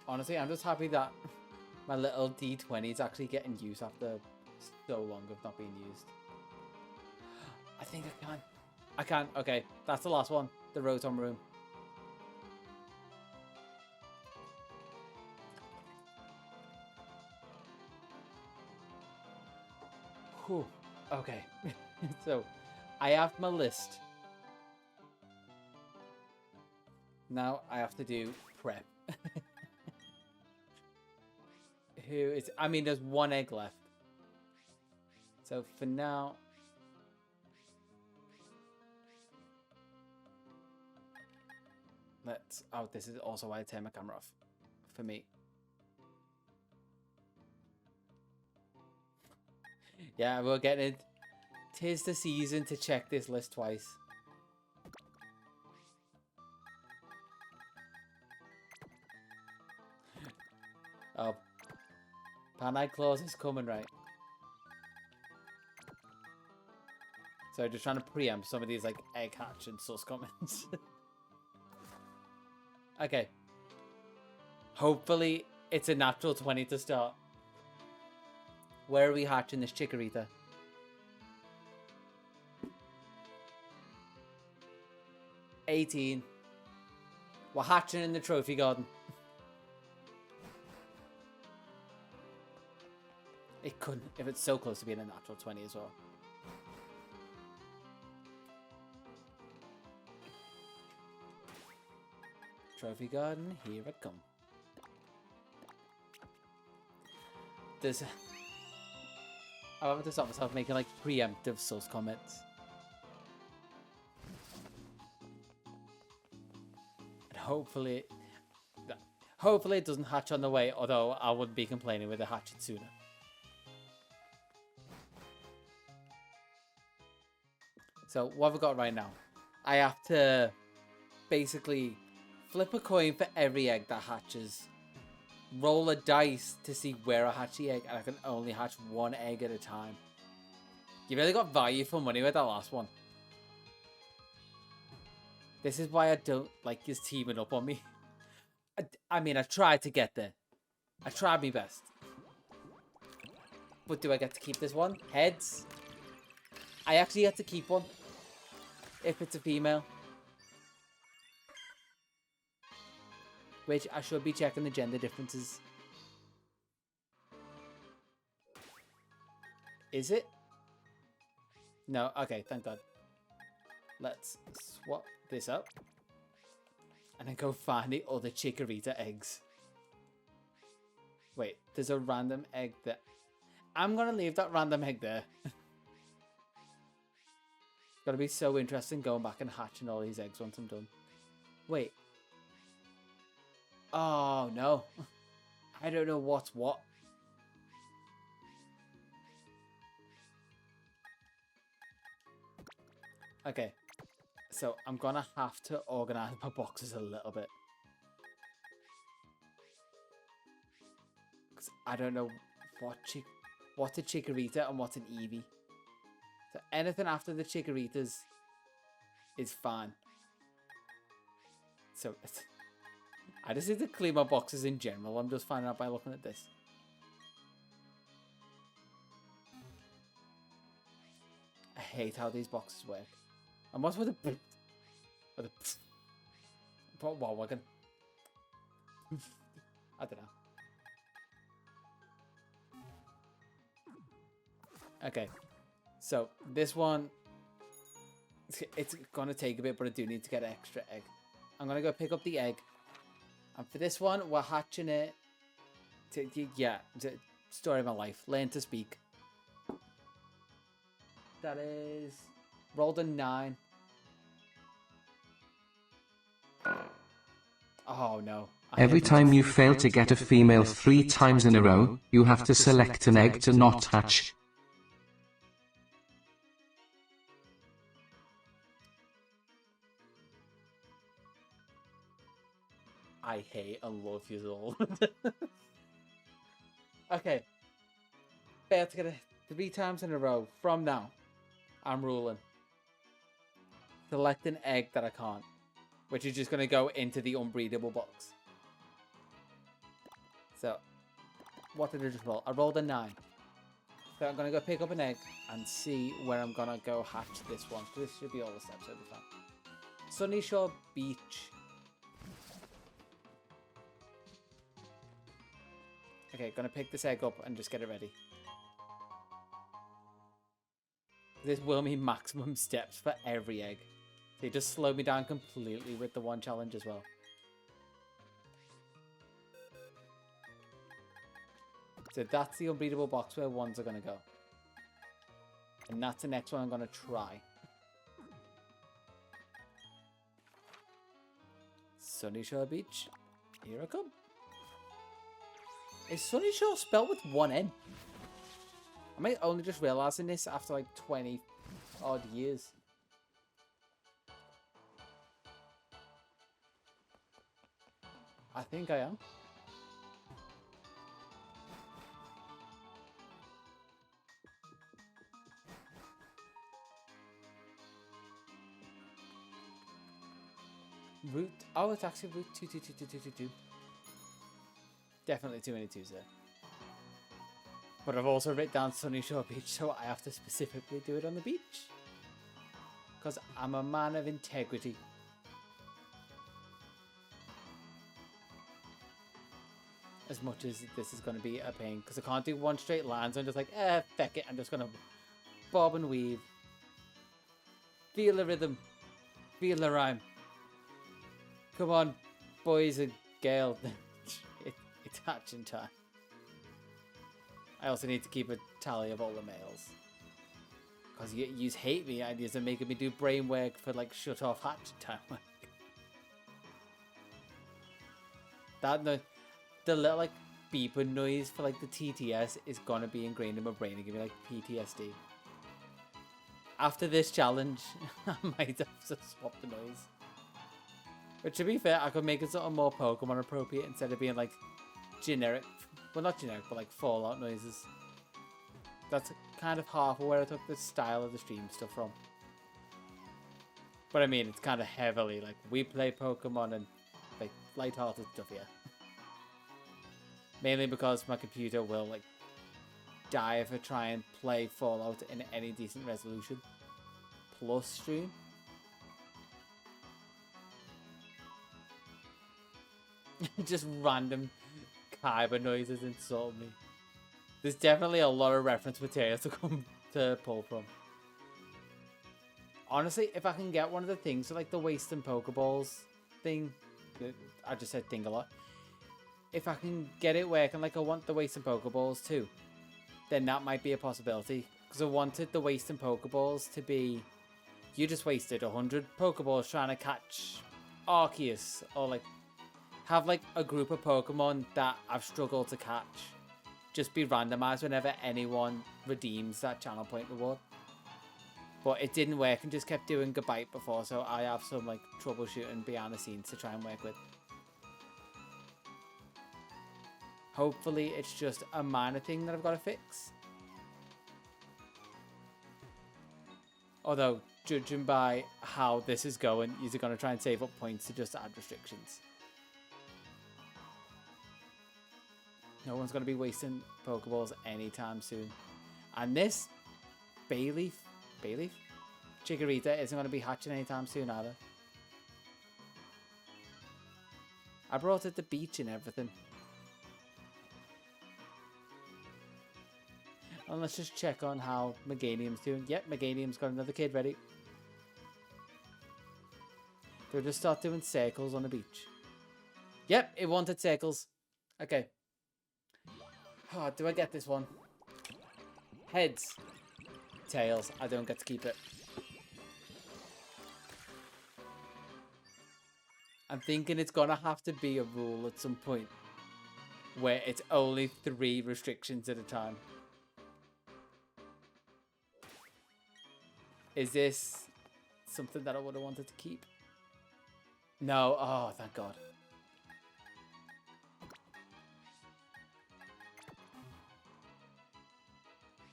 S1: Honestly, I'm just happy that my little D20 is actually getting used after so long of not being used. I think I can. I can. Okay, that's the last one. The Rotom room. Whew. Okay. So, I have my list. Now I have to do prep. Who is... I mean, there's one egg left. So, for now... Let's... Oh, this is also why I turn my camera off. For me. Yeah, we're getting it. 'Tis the season to check this list twice. Oh. Paneye Claus is coming, right? So just trying to preempt some of these like egg hatch and sus comments. Okay. Hopefully it's a natural 20 to start. Where are we hatching this Chikorita? $18. We're hatching in the trophy garden. It couldn't, if it's so close to being a natural 20 as well. Trophy garden, here it come. There's... I have to stop myself making like preemptive sus comments. And hopefully it doesn't hatch on the way, although I wouldn't be complaining with it hatching sooner. So what have I got right now? I have to basically flip a coin for every egg that hatches. Roll a dice to see where I hatch the egg, and I can only hatch one egg at a time. You really got value for money with that last one. This is why I don't like his teaming up on me. I mean, I tried to get there. I tried my best. But do I get to keep this one? Heads. I actually get to keep one. If it's a female. Which I should be checking the gender differences. Is it? No, okay, thank God. Let's swap this up. And then go find the other Chikorita eggs. Wait, there's a random egg there. I'm gonna leave that random egg there. It's gonna be so interesting going back and hatching all these eggs once I'm done. Wait. Oh, no. I don't know what's what. Okay. So, I'm gonna have to organize my boxes a little bit. Because I don't know what's a Chikorita and what's an Eevee. So, anything after the Chikoritas is fine. So, I just need to clear my boxes in general. I'm just finding out by looking at this. I hate how these boxes work. And what's with the... What wagon? I don't know. Okay. So, this one... It's gonna take a bit, but I do need to get an extra egg. I'm going to go pick up the egg. And for this one, we're hatching it. Story of my life. Learn to speak. That is... Rolled a 9. Oh, no.
S2: Every time you fail to get a female 3 times in a row, you have to select an egg to not hatch.
S1: I hate and love you all. Okay. Fail to get it 3 times in a row. From now, I'm ruling. Select an egg that I can't. Which is just going to go into the unbreedable box. So, what did I just roll? I rolled a 9. So I'm going to go pick up an egg and see where I'm going to go hatch this one. This should be all the steps, so it'll be fine. Sunny Shore Beach. Okay, gonna pick this egg up and just get it ready. This will mean maximum steps for every egg. They just slowed me down completely with the one challenge as well. So that's the unbreedable box where ones are gonna go. And that's the next one I'm gonna try. Sunny Shore Beach. Here I come. Is Sunny Shore spelled with one N? I might only just realising this after like 20 odd years. I think I am. Route. Oh, it's actually route 2222222. Definitely too many 2s there. But I've also written down Sunny Shore Beach, so I have to specifically do it on the beach. Because I'm a man of integrity. As much as this is going to be a pain. Because I can't do one straight line, so I'm just like, feck it. I'm just going to bob and weave. Feel the rhythm. Feel the rhyme. Come on, boys and girls. It's hatching time. I also need to keep a tally of all the males. Because you hate me ideas and making me do brain work for like shut off hatching time. The little like beeping noise for like the TTS is gonna be ingrained in my brain and give me like PTSD. After this challenge, I might have to swap the noise. But to be fair, I could make it sort of more Pokemon appropriate instead of being like generic, well not generic, but like Fallout noises. That's kind of half of where I took the style of the stream stuff from. But I mean, it's kind of heavily like we play Pokemon and like lighthearted stuff here. Mainly because my computer will like die if I try and play Fallout in any decent resolution. Plus stream. Just random Kyber noises insult me. There's definitely a lot of reference material to pull from. Honestly, if I can get one of the things, so like the wasting Pokeballs thing, I just said thing a lot. If I can get it working like I want the wasting Pokeballs too, then that might be a possibility. Because I wanted the wasting Pokeballs to be, you just wasted 100 Pokeballs trying to catch Arceus, or like have like a group of Pokemon that I've struggled to catch just be randomized whenever anyone redeems that channel point reward. But it didn't work and just kept doing goodbye before, so I have some like troubleshooting behind the scenes to try and work with. Hopefully it's just a minor thing that I've got to fix. Although, judging by how this is going, you're going to try and save up points to just add restrictions. No one's going to be wasting Pokeballs anytime soon. And this Bayleaf Chikorita isn't going to be hatching anytime soon either. I brought it to the beach and everything. And let's just check on how Meganium's doing. Yep, Meganium's got another kid ready. Do I just start doing circles on the beach? Yep, it wanted circles. Okay. Oh, do I get this one? Heads. Tails. I don't get to keep it. I'm thinking it's gonna have to be a rule at some point where it's only 3 restrictions at a time. Is this something that I would have wanted to keep? No. Oh, thank God.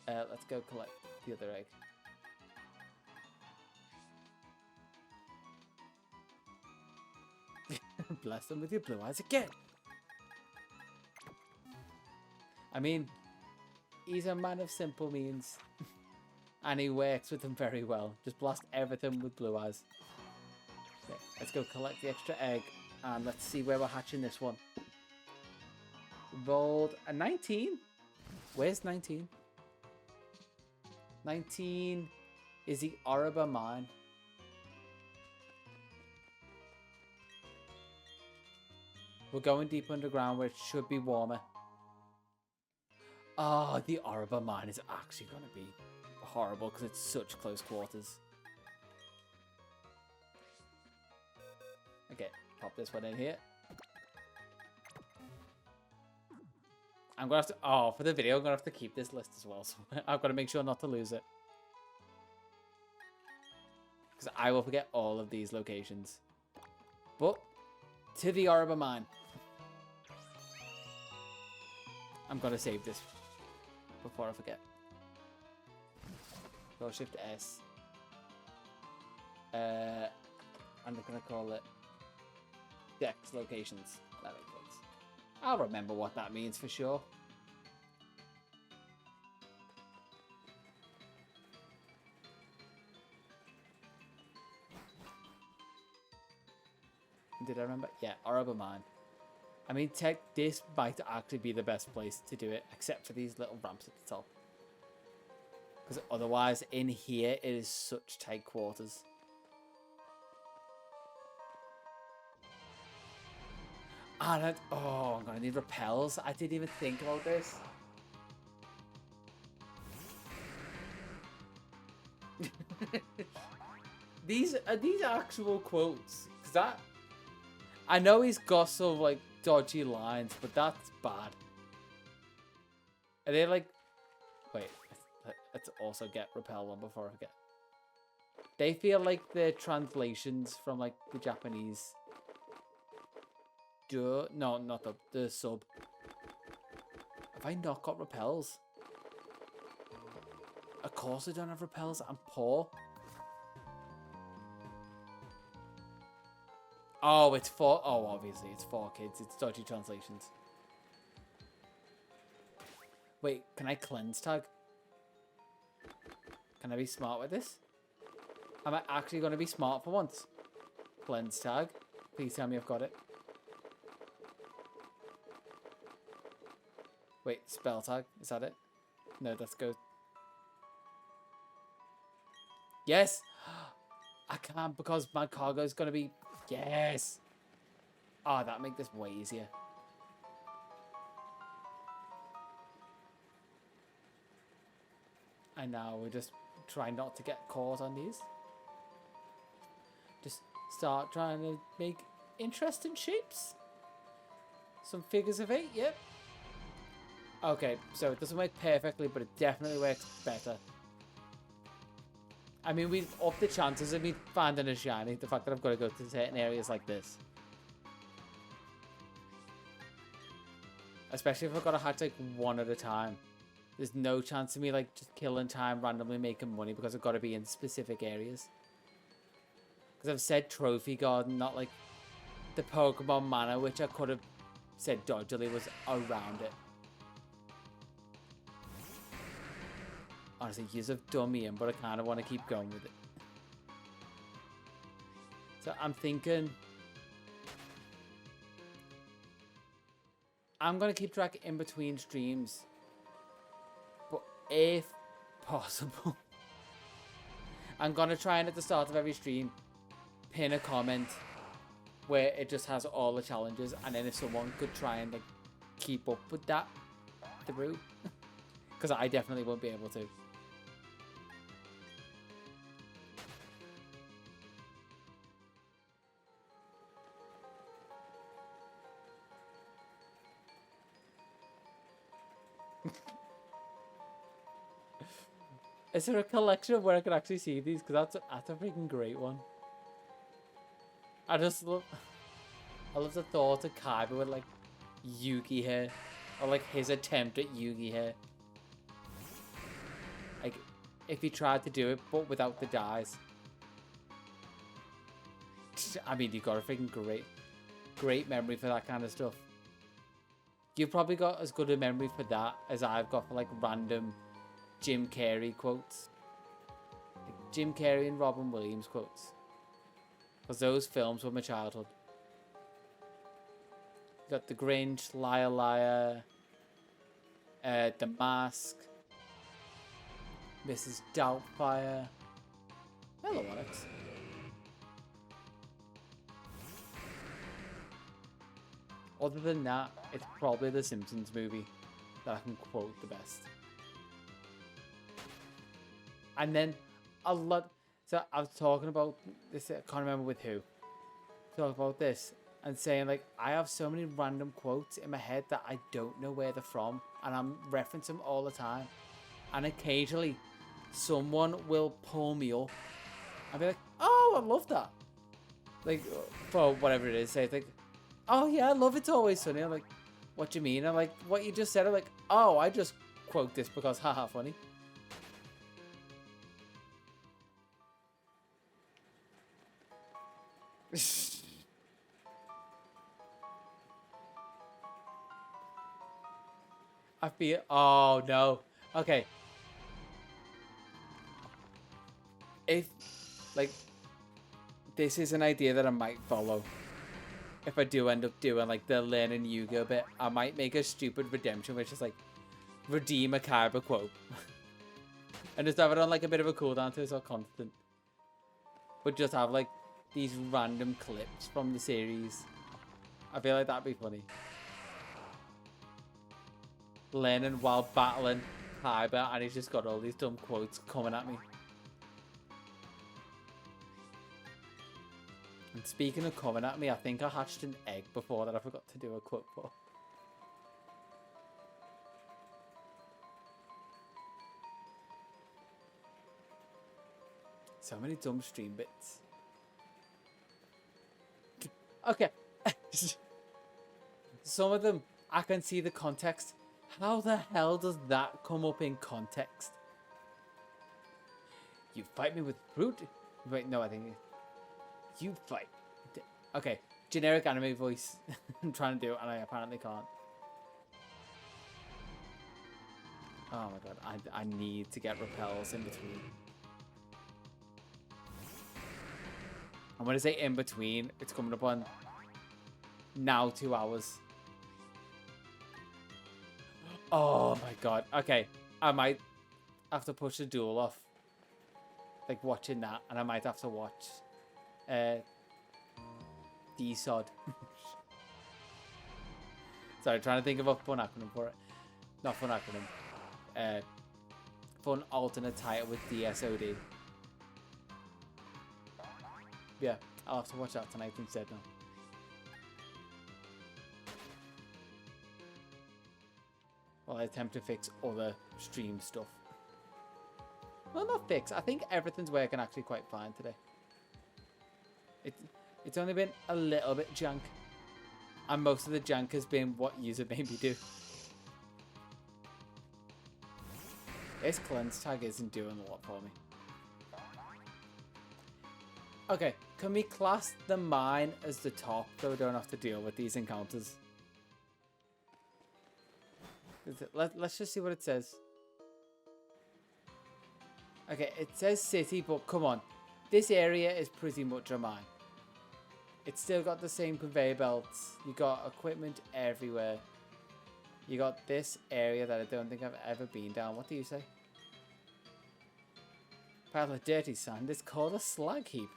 S1: Let's go collect the other egg. Bless them with your blue eyes again. I mean, he's a man of simple means. And he works with them very well. Just blast everything with blue eyes. Okay, let's go collect the extra egg. And let's see where we're hatching this one. Rolled a 19. Where's 19? 19 is the Oriba mine. We're going deep underground where it should be warmer. Oh, the Oriba mine is actually going to be horrible because it's such close quarters. Okay, pop this one in here. I'm going to have to... Oh, for the video, I'm going to have to keep this list as well. So I've got to make sure not to lose it. Because I will forget all of these locations. But, to the Oriba mine. I'm going to save this before I forget. Go Shift S. I'm going to call it DEX locations. That makes sense. I'll remember what that means for sure. Did I remember? Yeah, Oriba mine. I mean, this might actually be the best place to do it, except for these little ramps at the top. Because otherwise, in here, it is such tight quarters. And oh, I'm going to need repels. I didn't even think about this. Are these actual quotes? Because that... I know he's got some, like, dodgy lines, but that's bad. Are they, like... Wait, let's also get repel one before I forget. They feel like they're translations from, like, the Japanese... No, not the sub. Have I not got repels? Of course I don't have repels. I'm poor. Oh, it's for... Oh, obviously, it's for kids. It's dodgy translations. Wait, can I cleanse tag? Can I be smart with this? Am I actually going to be smart for once? Cleanse tag. Please tell me I've got it. Wait, spell tag. Is that it? No, let's go. Yes! I can't because my cargo is going to be... Yes! Oh, that'll make this way easier. And now we're just trying not to get caught on these. Just start trying to make interesting shapes. Some figures of 8, yep. Okay, so it doesn't work perfectly, but it definitely works better. I mean, we've upped the chances of me finding a shiny. The fact that I've got to go to certain areas like this. Especially if I've got to hatch like one at a time. There's no chance of me like just killing time, randomly making money because I've got to be in specific areas. Because I've said trophy garden, not like the Pokemon Manor, which I could have said dodgily was around it. Honestly, years have done me in, but I kind of want to keep going with it. So I'm thinking... I'm going to keep track in between streams. But if possible... I'm going to try and at the start of every stream, pin a comment where it just has all the challenges, and then if someone could try and like keep up with that through, because I definitely won't be able to. Is there a collection where I can actually see these? Because that's a freaking great one. I love the thought of Kaiba with like Yugi hair, or like his attempt at Yugi hair. Like if he tried to do it but without the dyes. I mean, you've got a freaking great memory for that kind of stuff. You've probably got as good a memory for that as I've got for like random Jim Carrey quotes. Like Jim Carrey and Robin Williams quotes. Because those films were my childhood. You got The Grinch, Liar Liar, The Mask, Mrs. Doubtfire. Hello, Alex. Other than that, it's probably the Simpsons movie that I can quote the best. And then a lot. So I was talking about this. I can't remember with who. Talk about this and saying like I have so many random quotes in my head that I don't know where they're from, and I'm referencing them all the time. And occasionally, someone will pull me up and be like, "Oh, I love that." Like for whatever it is, say it's like, "Oh yeah, I love It's Always Sunny." I'm like, "What do you mean?" I'm like, "What you just said." I'm like, "Oh, I just quote this because haha funny." I feel. Oh no. Okay. If like this is an idea that I might follow. If I do end up doing like the learning Yu-Gi-Oh bit, I might make a stupid redemption, which is like redeem a Kaiba quote, and just have it on like a bit of a cooldown to it's all constant. But just have like these random clips from the series. I feel like that'd be funny. Learning while battling Kaiba, and he's just got all these dumb quotes coming at me. And speaking of coming at me, I think I hatched an egg before that I forgot to do a quote for. So many dumb stream bits. Okay. Some of them, I can see the context. How the hell does that come up in context? You fight me with fruit? Wait, no, I think... You fight. Okay, generic anime voice. I'm trying to do it and I apparently can't. Oh my god, I need to get repels in between. And when I say in between, it's coming up on now 2 hours. Oh my god. Okay, I might have to push the duel off. Like watching that, and I might have to watch DSOD. Sorry, trying to think of a fun acronym for it. Not fun acronym. Fun alternate title with DSOD. Yeah, I'll have to watch that tonight instead now. While I attempt to fix other stream stuff. Well, not fix. I think everything's working actually quite fine today. It's only been a little bit jank. And most of the jank has been what user made me do. This cleanse tag isn't doing a lot for me. Okay, can we class the mine as the top so we don't have to deal with these encounters? Let's just see what it says. Okay, it says city, but come on. This area is pretty much a mine. It's still got the same conveyor belts. You got equipment everywhere. You got this area that I don't think I've ever been down. What do you say? Pile of dirty sand is called a slag heap.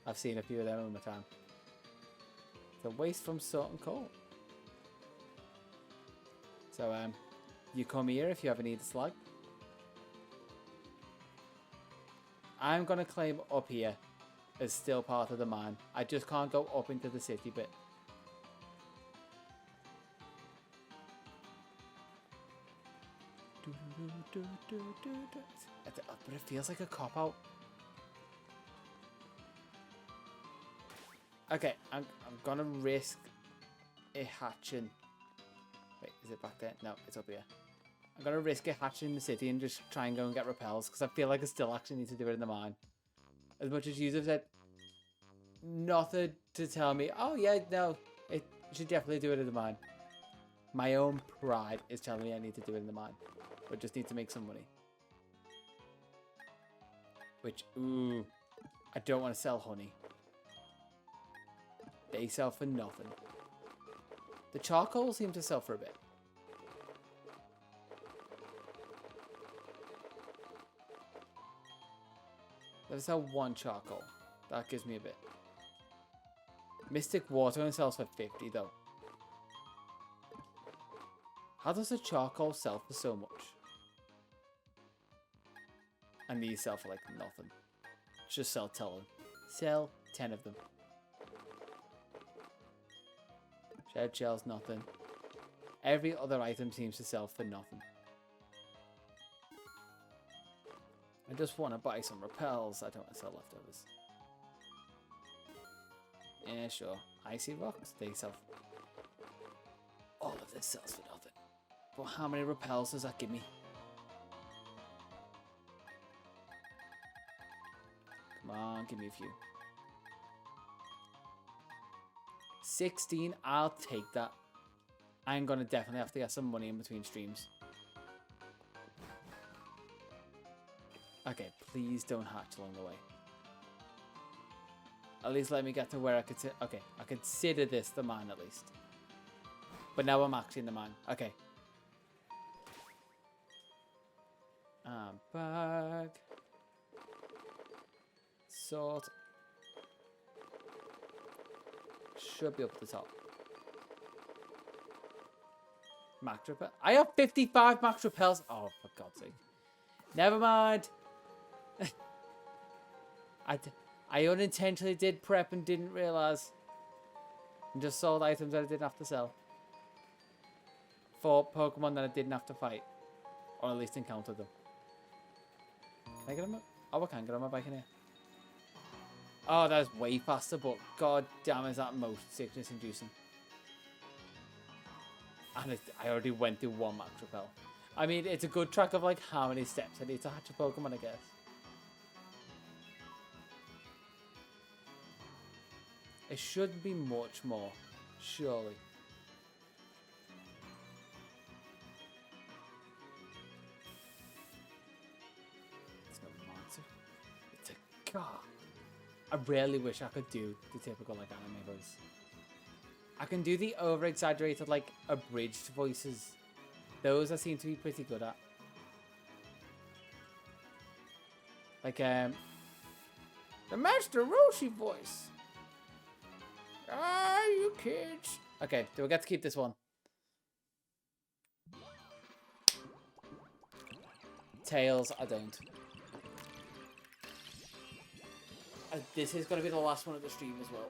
S1: I've seen a few of them in my time. It's a waste from salt and coal. So, you come here if you ever need a slag. I'm going to claim up here as still part of the mine. I just can't go up into the city bit. But it feels like a cop-out. Okay, I'm gonna risk it hatching. Wait, is it back there? No, it's up here. I'm gonna risk it hatching in the city and just try and go and get repels because I feel like I still actually need to do it in the mine. As much as you have said nothing to tell me, oh yeah, no, you should definitely do it in the mine. My own pride is telling me I need to do it in the mine. I just need to make some money. Which, ooh, I don't want to sell honey. They sell for nothing. The charcoal seems to sell for a bit. Let's sell one charcoal. That gives me a bit. Mystic water only sells for 50 though. How does the charcoal sell for so much? And these sell for like nothing. Just sell 10. Sell 10 of them. Shed shells, nothing. Every other item seems to sell for nothing. I just want to buy some repels. I don't want to sell leftovers. Yeah, sure. Icy rocks, they sell. All of this sells for nothing. But how many repels does that give me? Come on, give me a few. 16, I'll take that. I'm gonna definitely have to get some money in between streams. Okay, please don't hatch along the way. At least let me get to where I could sit. Okay, I consider this the mine at least. But now I'm actually in the mine. Okay. I'm back. Sort. Should be up at the top. Max repel. I have 55 max repels. Oh, for God's sake. Never mind. I unintentionally did prep and didn't realize. And just sold items that I didn't have to sell. For Pokemon that I didn't have to fight. Or at least encounter them. Can I get them? Oh, I can get on my bike in here. Oh, that's way faster, but god damn is that most sickness inducing. And I already went through one max repel. I mean, it's a good track of like how many steps I need to hatch a Pokemon, I guess. It shouldn't be much more, surely. It's no monster. It's a god. I really wish I could do the typical like anime voice. I can do the over-exaggerated like abridged voices. Those I seem to be pretty good at. Like the Master Roshi voice. Ah, you kids. Okay, do we get to keep this one? Tails, I don't. This is going to be the last one of the stream as well.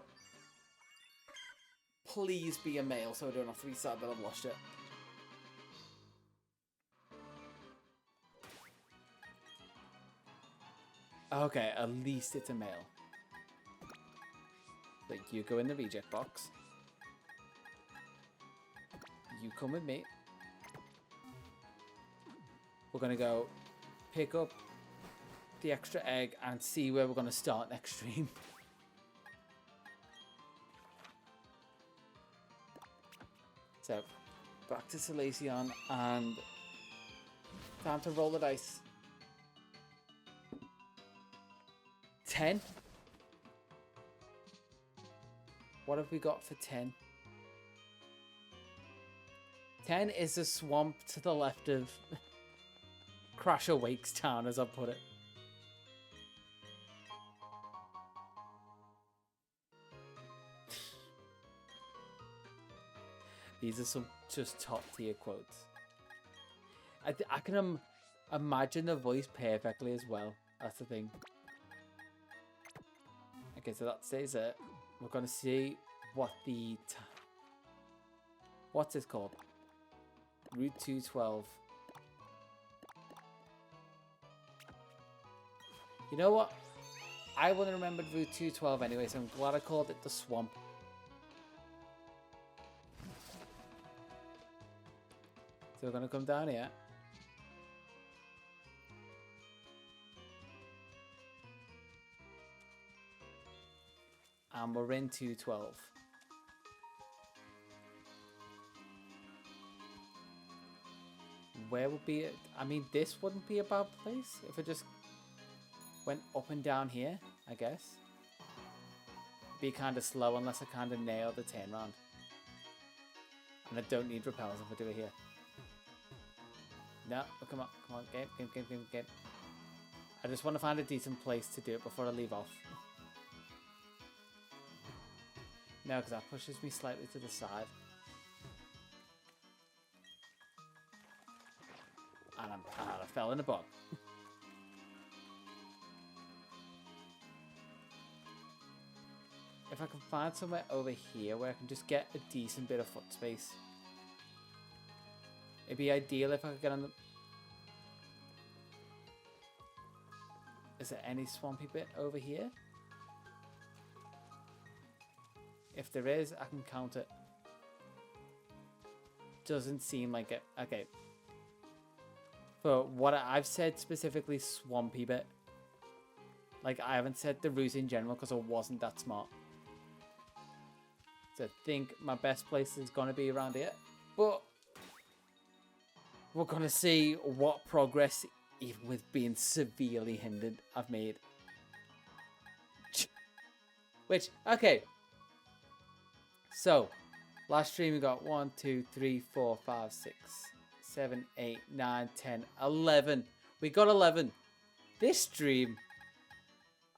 S1: Please be a male so I don't have to be sad that I've lost it. Okay, at least it's a male. Like, you go in the reject box. You come with me. We're going to go pick up the extra egg and see where we're going to start next stream. So, back to Salacion and time to roll the dice. 10? What have we got for 10? 10 is a swamp to the left of Crash Awakes Town, as I put it. these are some just top tier quotes. I can imagine the voice perfectly as well. That's the thing. Okay, so that stays it. We're gonna see what the what's this called? Route 212. You know what? I wouldn't have remembered Route 212 anyway, so I'm glad I called it the swamp. So we're gonna come down here. And we're in 212. Where would be it? I mean, this wouldn't be a bad place if I just went up and down here, I guess. Be kind of slow unless I kind of nail the turn round. And I don't need repels if I do it here. No, oh, come on, game. I just want to find a decent place to do it before I leave off. No, because that pushes me slightly to the side. And I fell in a bog. If I can find somewhere over here where I can just get a decent bit of foot space. It'd be ideal if I could get on the... Is there any swampy bit over here? If there is, I can count it. Doesn't seem like it. Okay. For what I've said specifically swampy bit. Like, I haven't said the route in general because I wasn't that smart. So I think my best place is going to be around here. But we're going to see what progress, even with being severely hindered, I've made. Which, okay. So, last stream we got 1, 2, 3, 4, 5, 6, 7, 8, 9, 10, 11. We got 11. This stream,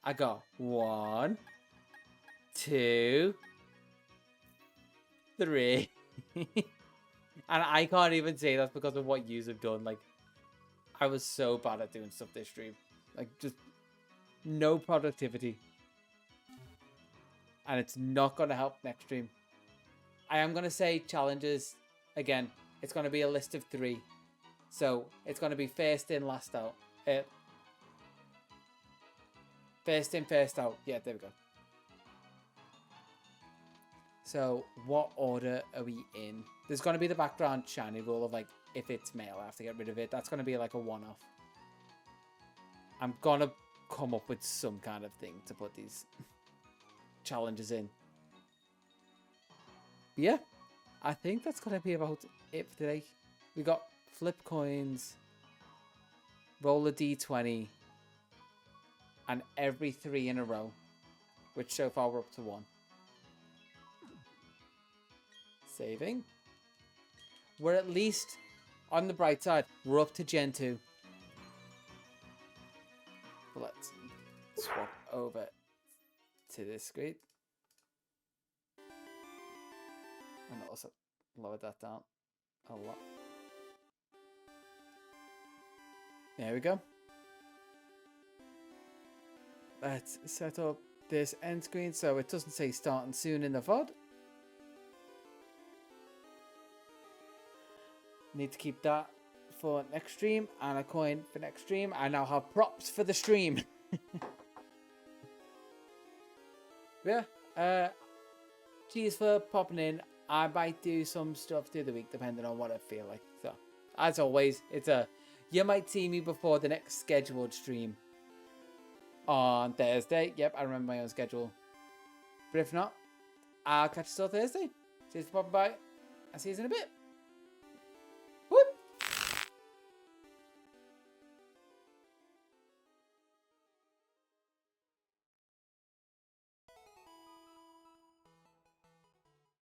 S1: I got 1, 2, 3. And I can't even say that's because of what yous have done. Like, I was so bad at doing stuff this stream. Like, just no productivity. And it's not going to help next stream. I am going to say challenges. Again, it's going to be a list of 3. So, it's going to be first in, last out. First in, first out. Yeah, there we go. So, what order are we in? There's going to be the background shiny rule of, like, if it's male, I have to get rid of it. That's going to be, like, a one-off. I'm going to come up with some kind of thing to put these challenges in. But yeah, I think that's going to be about it for today. We got flip coins, roll a d20, and every 3 in a row, which so far we're up to 1. Saving. We're at least, on the bright side, we're up to Gen 2. Let's swap over to this screen. And also lower that down a lot. There we go. Let's set up this end screen so it doesn't say starting soon in the VOD. Need to keep that for next stream and a coin for next stream. I now have props for the stream. Yeah. Cheers for popping in. I might do some stuff through the week depending on what I feel like. So, as always, you might see me before the next scheduled stream on Thursday. Yep, I remember my own schedule. But if not, I'll catch you till Thursday. Cheers for popping by. I'll see you in a bit.